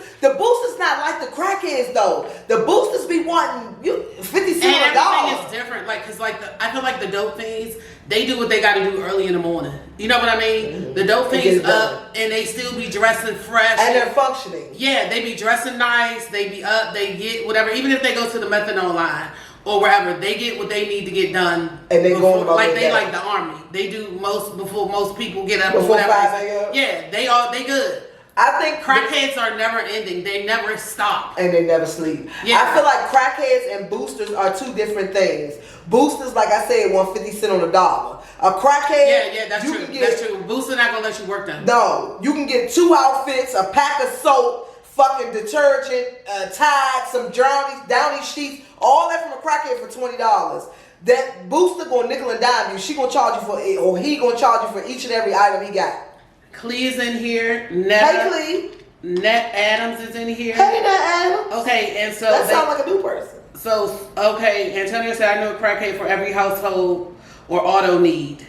not like the crackheads though. The boosters be wanting 50 cents and a dollar. everything is different. Like, cause like I feel like the dope fiends, they do what they got to do early in the morning. You know what I mean? Mm-hmm. The dope fiends up and they still be dressing fresh. And they're functioning. Yeah, they be dressing nice. They be up. They get whatever. Even if they go to the methadone line or wherever, they get what they need to get done. And they go like they like the army. They do before most people get up. Before 5 a.m. Yeah, they good. I think crackheads are never ending. They never stop. And they never sleep. Yeah. I feel like crackheads and boosters are two different things. Boosters, like I said, want 50 cents on the dollar. A crackhead, yeah, that's true. That's true. Booster not gonna let you work them. No, you can get 2 outfits, a pack of soap, fucking detergent, Tide, some Downy sheets, all that from a crackhead for $20. That booster gonna nickel and dime you. She gonna charge you for it, or he gonna charge you for each and every item he got. Clee's in here. Hey, Clee. Net Adams is in here. Hey, Net Adams. Okay, and so that sounds like a new person. So, okay, Antonio said, I know a crackhead for every household or auto need.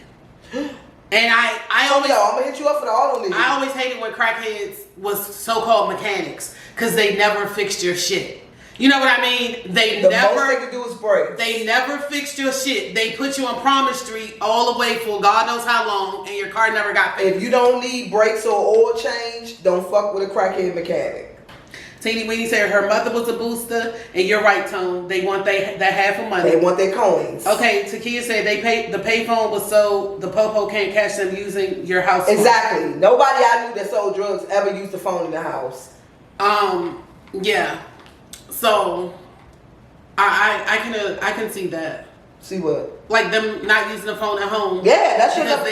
And I always... I'm going to hit you up for the auto need. I always hated when crackheads was so-called mechanics because they never fixed your shit. You know what I mean? The most they can do is break. They never fixed your shit. They put you on Promise Street all the way for God knows how long, and your car never got fixed. If you don't need brakes or oil change, don't fuck with a crackhead mechanic. Teeny Weenie said her mother was a booster, and you're right, Tone. They want that half of money. They want their coins. Okay, Takia said the payphone was so the popo can't catch them using your house phone. Exactly. Nobody I knew that sold drugs ever used the phone in the house. Yeah. So, I can see that. See what? Like them not using the phone at home. Yeah, that's because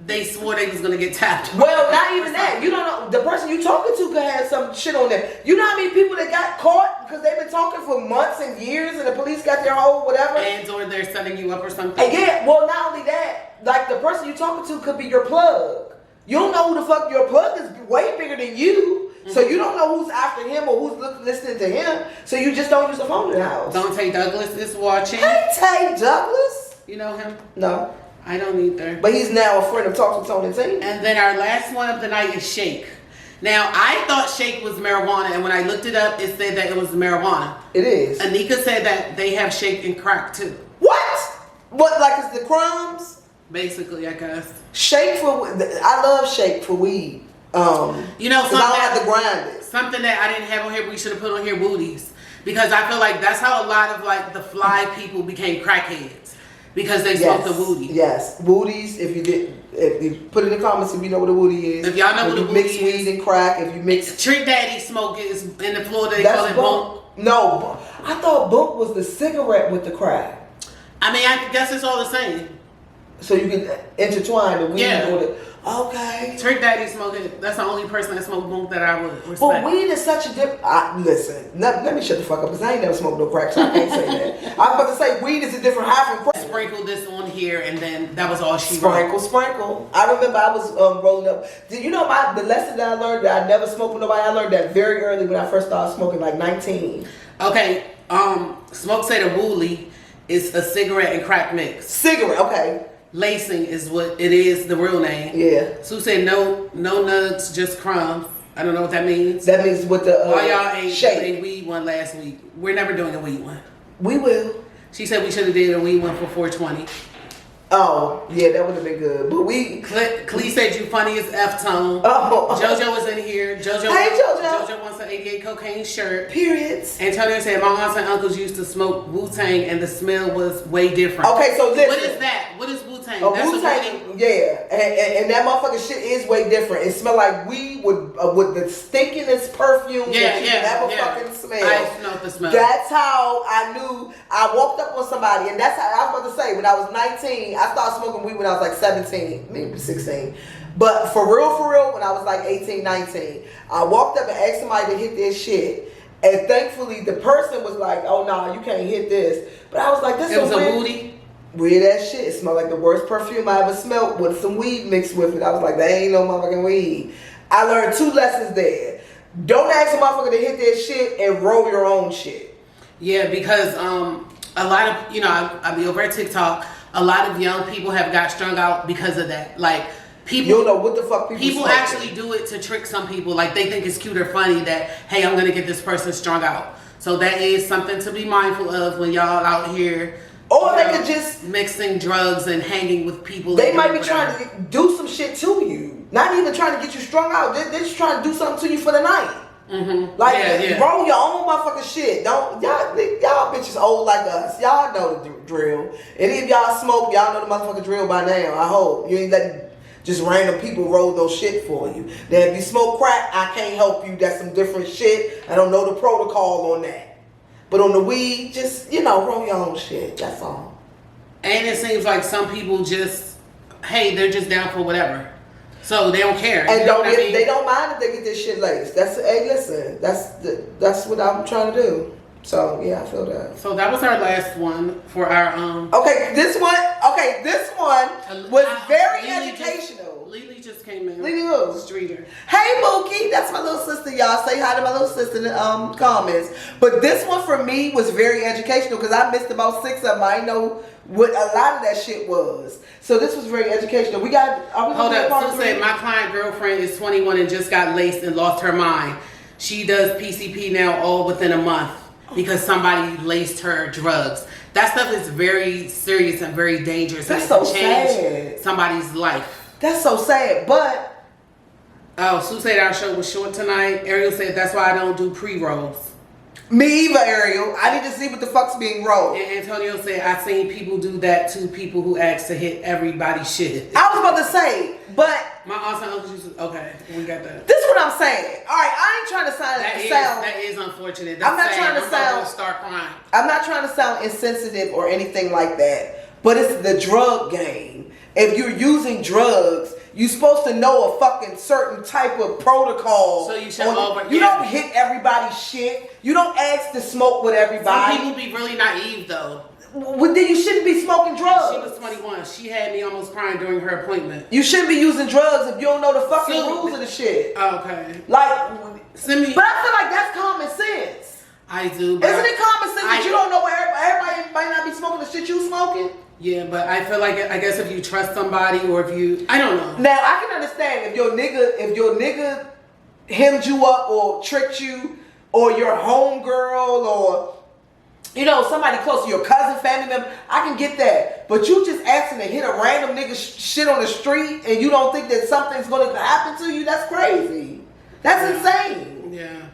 they swore they was gonna get tapped. Well, not even that. You don't know the person you talking to could have some shit on there. You know how many people that got caught because they've been talking for months and years, and the police got their whole whatever. And or they're setting you up or something. And yeah, well, not only that, like the person you talking to could be your plug. You don't know who the fuck your plug is way bigger than you. So you don't know who's after him or who's listening to him. So you just don't use the phone in the house. Dante Douglas is watching. Hey, Tay Douglas. You know him? No. I don't either. But he's now a friend of Talks with Tony and Tina. And then our last one of the night is Shake. Now, I thought Shake was marijuana, and when I looked it up, it said that it was marijuana. It is. Anika said that they have Shake and crack too. What? What, like it's the crumbs? Basically, I guess. Shake for, I love Shake for weed. You know, something I don't have to grind it. Something that I didn't have on here, we should have put on here, Wooties. Because I feel like that's how a lot of like the fly people became crackheads. Because they smoked the Woody. Yes, Wooties. If you put in the comments if you know what a Woody is. If y'all know what a Woody mix weed and crack, if you mix Trick Daddy smoke is in the Florida they call it bunk. No, I thought bunk was the cigarette with the crack. I mean, I guess it's all the same. So you can intertwine the weed Yeah. with it. Okay. Trick Daddy smoking. That's the only person that smoked bunk that I would respect. But weed is such a different. Listen, let me shut the fuck up because I ain't never smoked no crack, so I can't say that. I was about to say weed is a different high from crack. Sprinkle this on here, and then that was all she wrote. Sprinkle. I remember I was rolling up. Did you know the lesson that I learned that I never smoked with nobody? I learned that very early when I first started smoking, like 19. Okay. Smoke said a Wooly is a cigarette and crack mix. Cigarette. Okay. Lacing is what it is, the real name. Yeah. Sue said no nugs, just crumbs. I don't know what that means. That means with the why y'all ain't shake. a weed one last week? We're never doing a weed one. We will. She said we should have did a weed one for 420. Oh, yeah, that would have been good. But Clee said you funny as F-Tone. Oh. JoJo was in here. Hey, JoJo. JoJo wants an 88 cocaine shirt. Periods. Antonio said my aunts and uncles used to smoke Wu-Tang and the smell was way different. Okay, so listen. What is that? What is Wu-Tang? That's Wu-Tang, yeah. And that motherfucking shit is way different. It smell like weed with the stinkingest perfume that you can ever fucking smell. I smell the smell. That's how I knew. I walked up on somebody, and that's how I was about to say, when I was 19, I started smoking weed when I was like 17, maybe 16. But for real, when I was like 18, 19, I walked up and asked somebody to hit this shit. And thankfully, the person was like, oh, no, you can't hit this. But I was like, this is a Woody? Weird ass shit. It smelled like the worst perfume I ever smelled with some weed mixed with it. I was like, that ain't no motherfucking weed. I learned 2 lessons there. Don't ask a motherfucker to hit their shit and roll your own shit. Yeah, because a lot of, I be over at TikTok, a lot of young people have got strung out because of that. Like, people, you don't know what the fuck people actually do it to trick some people. Like, they think it's cute or funny that, hey, I'm going to get this person strung out. So that is something to be mindful of when y'all out here. Or they could just mixing drugs and hanging with people. They might be trying to do some shit to you. Not even trying to get you strung out. They're just trying to do something to you for the night. Mm-hmm. Like, roll your own motherfucking shit. Don't y'all bitches old like us. Y'all know the drill. Any of y'all smoke, y'all know the motherfucking drill by now. I hope you ain't letting just random people roll those shit for you. Now, if you smoke crack, I can't help you. That's some different shit. I don't know the protocol on that. But on the weed, just, roll your own shit. That's all. And it seems like some people just, hey, they're just down for whatever. So they don't care. And they don't mind if they get this shit laced. Listen, that's what I'm trying to do. So, yeah, I feel that. So that was our last one for our Okay, this one was very educational. Lily just came in. Lily who? Streeter. Hey, Mookie, that's my little sister, y'all. Say hi to my little sister in the comments. But this one for me was very educational because I missed about 6 of them. I didn't know what a lot of that shit was. So this was very educational. Hold up. So say my client girlfriend is 21 and just got laced and lost her mind. She does PCP now all within a month because somebody laced her drugs. That stuff is very serious and very dangerous. That's and so it can change sad. Somebody's life. That's so sad, but... Oh, Sue said our show was short tonight. Ariel said that's why I don't do pre-rolls. Me either, Ariel. I need to see what the fuck's being rolled. And Antonio said I seen people do that to people who ask to hit everybody's shit. I was about to say, but... My aunts and uncles used to... Okay, we got that. This is what I'm saying. All right, I ain't trying to sound... That is unfortunate. That's I'm not trying to sound... start crying. I'm not trying to sound insensitive or anything like that. But it's the drug game. If you're using drugs... You're supposed to know a fucking certain type of protocol. So you should You don't hit everybody's shit. You don't ask to smoke with everybody. Some people be really naive though. Well, then you shouldn't be smoking drugs. She was 21. She had me almost crying during her appointment. You shouldn't be using drugs if you don't know the fucking rules of the shit. Okay. Like, send me. but I feel like that's common sense. I do. But Isn't it common sense that you don't know where everybody might not be smoking the shit you smoking? Yeah, but I feel like I guess if you trust somebody or if you, I don't know. Now I can understand if your nigga hemmed you up or tricked you or your homegirl or somebody close to your cousin, family member. I can get that, but you just asking to hit a random nigga shit on the street and you don't think that something's gonna happen to you? That's crazy. That's insane. Yeah.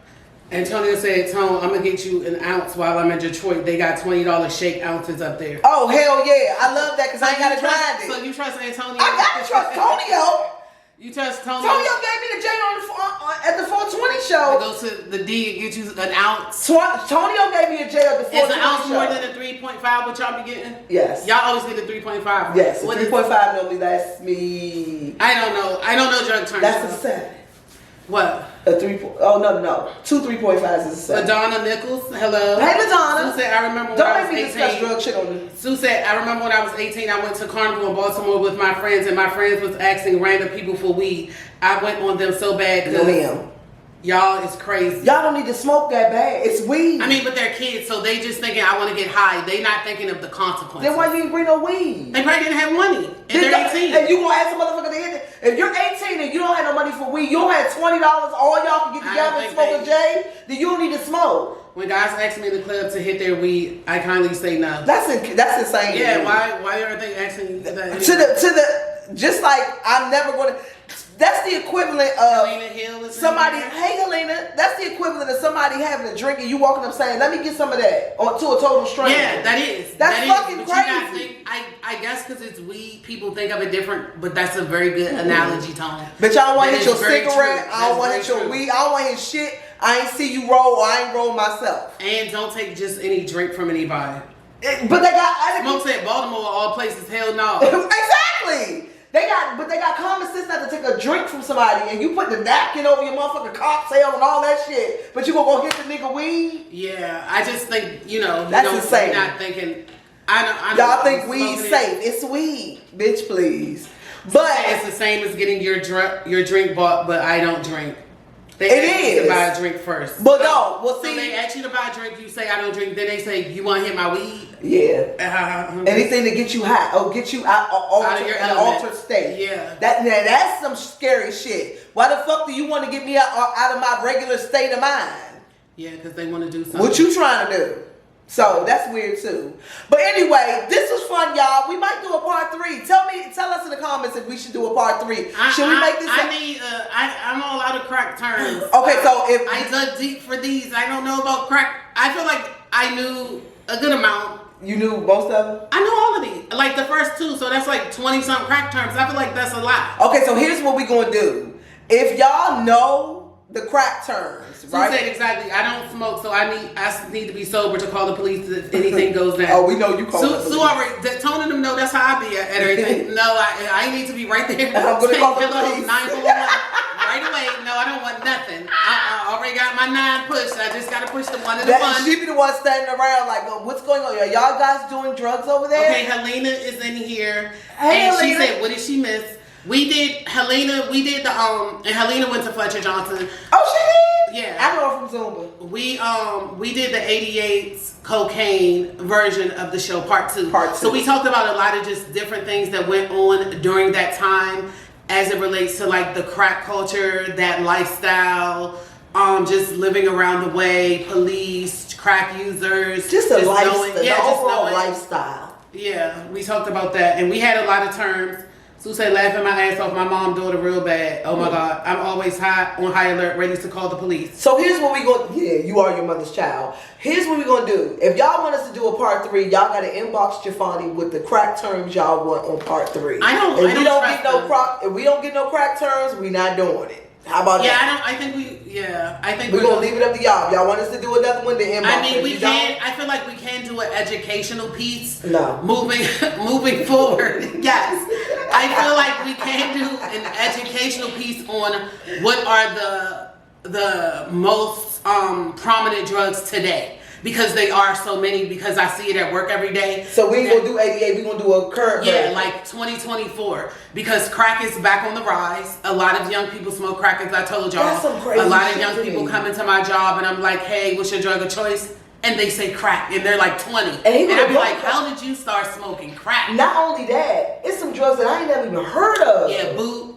Antonio said, Tone, I'm going to get you an ounce while I'm in Detroit. They got $20 shake ounces up there. Oh, hell yeah. I love that because I ain't got to grind it. So you trust Antonio? I got to trust Tonio. You trust Tonio? Tonio gave me the J at the 420 show. Go to the D and get you an ounce. Tonio gave me a J at the 420 show. Is an ounce more than a 3.5 what y'all be getting? Yes. Y'all always get the 3.5. Yes, 3.5 normally lasts me. I don't know. I don't know drug terms. That's a 7. What? A 3. Oh no. 2 3.5s is a 7. Madonna Nichols, hello. Hey Madonna. Sue said, I remember when Don't I was make me 18. discuss drug shit on this. Sue said, I remember when I was 18, I went to Carnival in Baltimore with my friends, and my friends was asking random people for weed. I went on them so bad because y'all is crazy. Y'all don't need to smoke that bad. It's weed. I mean, but they're kids, so they just thinking I want to get high. They not thinking of the consequences. Then why you ain't bring no weed? They probably didn't have money, and they're 18. And you gonna ask a motherfucker to hit it? If you're 18 and you don't have no money for weed, you don't have $20, all y'all can get together and smoke a J, then you don't need to smoke. When guys ask me in the club to hit their weed, I kindly say no. That's insane. Yeah, why aren't they asking you that? To the just like I'm never gonna. That's the equivalent of somebody. Hey, Helena, that's the equivalent of somebody having a drink and you walking up saying, "Let me get some of that," or to a total stranger. Yeah, that is. That's fucking crazy. I guess because it's weed, people think of it different, but that's a very good analogy, Tone. But y'all don't want to hit your cigarette. True. I don't want to hit your weed. I don't want to hit shit. I ain't see you roll or I ain't roll myself. And don't take just any drink from anybody. But they got. Smoke said Baltimore, all places, hell no. Exactly. They got common sense not to take a drink from somebody and you put the napkin over your motherfucking cocktail and all that shit, but you gonna go hit the nigga weed? Yeah, I just think, that's insane. You're not thinking, y'all think weed safe. It's weed. Bitch, please. But it's the same as getting your drink bought, but I don't drink. They ask you to buy a drink first. But no, well, see. So they ask you to buy a drink, you say I don't drink, then they say, you want to hit my weed? Yeah. Anything to get you high or get you out of your altered state. Yeah. That's some scary shit. Why the fuck do you want to get me out of my regular state of mind? Yeah, because they want to do something. What you trying to do? So that's weird too. But anyway, this was fun, y'all. We might do a part 3. Tell us in the comments if we should do a part 3. Should we make this? I'm all out of crack terms. Okay, so if I dug deep for these, I don't know about crack. I feel like I knew a good amount. You knew most of them? I knew all of these, like the first 2. So that's like 20 something crack terms. I feel like that's a lot. Okay, so here's what we gonna do. If y'all know the crack terms, right? You said exactly. I don't smoke, so I need to be sober to call the police if anything goes down. Oh, we know you call the police. Sue already, Tony them know that's how I be at everything. No, I need to be right there. I'm gonna call the police. 911 right away. No, I don't want nothing. I already got my 9 pushed. I just gotta push the one in the fun. She be the one standing around like, what's going on? Are y'all guys doing drugs over there? Okay, Helena is in here, hey, and Helena. she said, "What did she miss?" We did Helena. We did the and Helena went to Fletcher Johnson. Oh, she did. Yeah, I know her from Zumba. We did the 88's cocaine version of the show, part 2. So we talked about a lot of just different things that went on during that time, as it relates to like the crack culture, that lifestyle, just living around the way, police, crack users, just lifestyle, the overall lifestyle. Yeah, we talked about that, and we had a lot of terms. Sue said, laughing my ass off, my mom doing it real bad. Oh my God, I'm always on high alert, ready to call the police. So here's what we going. Yeah, you are your mother's child. Here's what we gonna do. If y'all want us to do a part 3, y'all gotta inbox Jafani with the crack terms y'all want on part 3. If we don't get no crack terms, we not doing it. How about that? I think we're gonna leave it up to y'all. If y'all want us to do another one, then inbox. I mean, we can. I feel like we can do an educational piece. No. Moving forward. Yes. I feel like we can do an educational piece on what are the most prominent drugs today. because they are so many, because I see it at work every day. So we ain't gonna do 88, we gonna do a current version. Like 2024, because crack is back on the rise. A lot of young people smoke crack, as I told y'all. That's some crazy a lot of shit young to people me. come into my job and I'm like, hey, what's your drug of choice? And they say crack, and they're like 20. And I'd be go like, crack. how did you start smoking crack? Not only that, it's some drugs that I ain't never even heard of. Yeah, boot.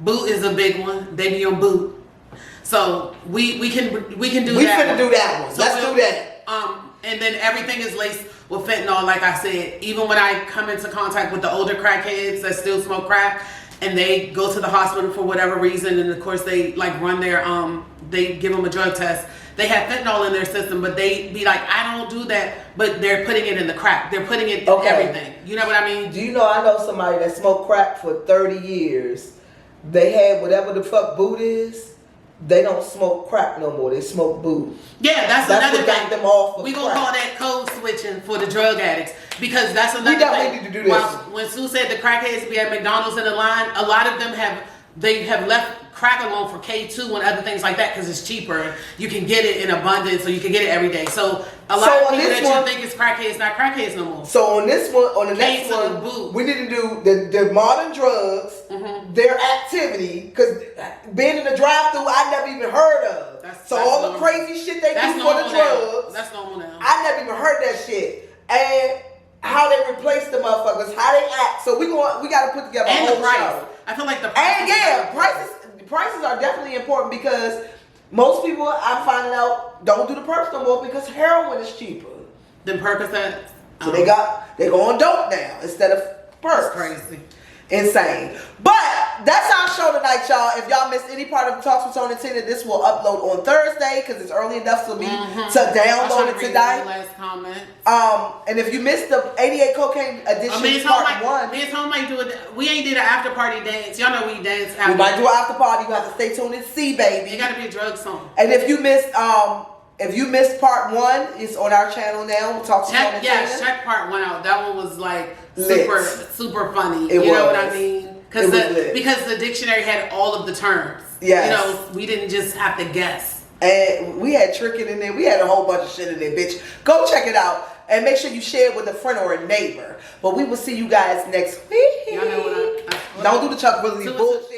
Boot is a big one. They be on boot. So we can do We that. finna do that one. So Let's do that. And then everything is laced with fentanyl, like I said. Even when I come into contact with the older crackheads that still smoke crack, and they go to the hospital for whatever reason, and of course they like run their they give them a drug test. They have fentanyl in their system, but they be like, I don't do that. But they're putting it in the crack. They're putting it in everything. You know what I mean? Do you know I know somebody that smoked crack for 30 years. They had whatever the fuck boot is. They don't smoke crack no more. They smoke boot. Yeah, that's another what got thing. them off of We gonna crack. call that code switching for the drug addicts, because that's another definitely thing. need to do this. When Sue said the crackheads be at McDonald's in the line, a lot of them have left crack alone for K2 and other things like that because it's cheaper. You can get it in abundance, so you can get it every day. So a lot of people that you think is crackheads, not crackheads no more. So on this one, on the next K2 one, boot. we need to do the modern drugs, their activity, because being in the drive-thru, I never even heard of. That's all normal. the crazy shit they That's do for the normal now. drugs, That's normal now. I never even heard that shit. And how they replace the motherfuckers, how they act. So we got to put together And a the whole price. show. I feel like the And yeah, price. prices are definitely important because most people I'm finding out don't do the perks no more because heroin is cheaper. Then Percocet. So they go on dope now instead of perks. That's crazy. Insane. But that's our show tonight, y'all. If y'all missed any part of the Talks with Tony and Tina, this will upload on Thursday because it's early enough for me to download it tonight. Last comment. And if you missed the 88 Cocaine edition part 1, Me and Tom might do it. We ain't did an after party dance. Y'all know we dance. we might do an after party. You have to stay tuned and see, baby. It gotta be a drug song. And if you missed part 1, it's on our channel now. We'll talk to Tony and Tina. Check part 1 out. That one was like Lit. super funny. It You know was. what I mean? It was lit. Because the dictionary had all of the terms. Yes. You know, we didn't just have to guess. And we had tricking in there. We had a whole bunch of shit in there, bitch. Go check it out. And make sure you share it with a friend or a neighbor. But we will see you guys next week. Y'all know what Don't do the Chuck Willie bullshit.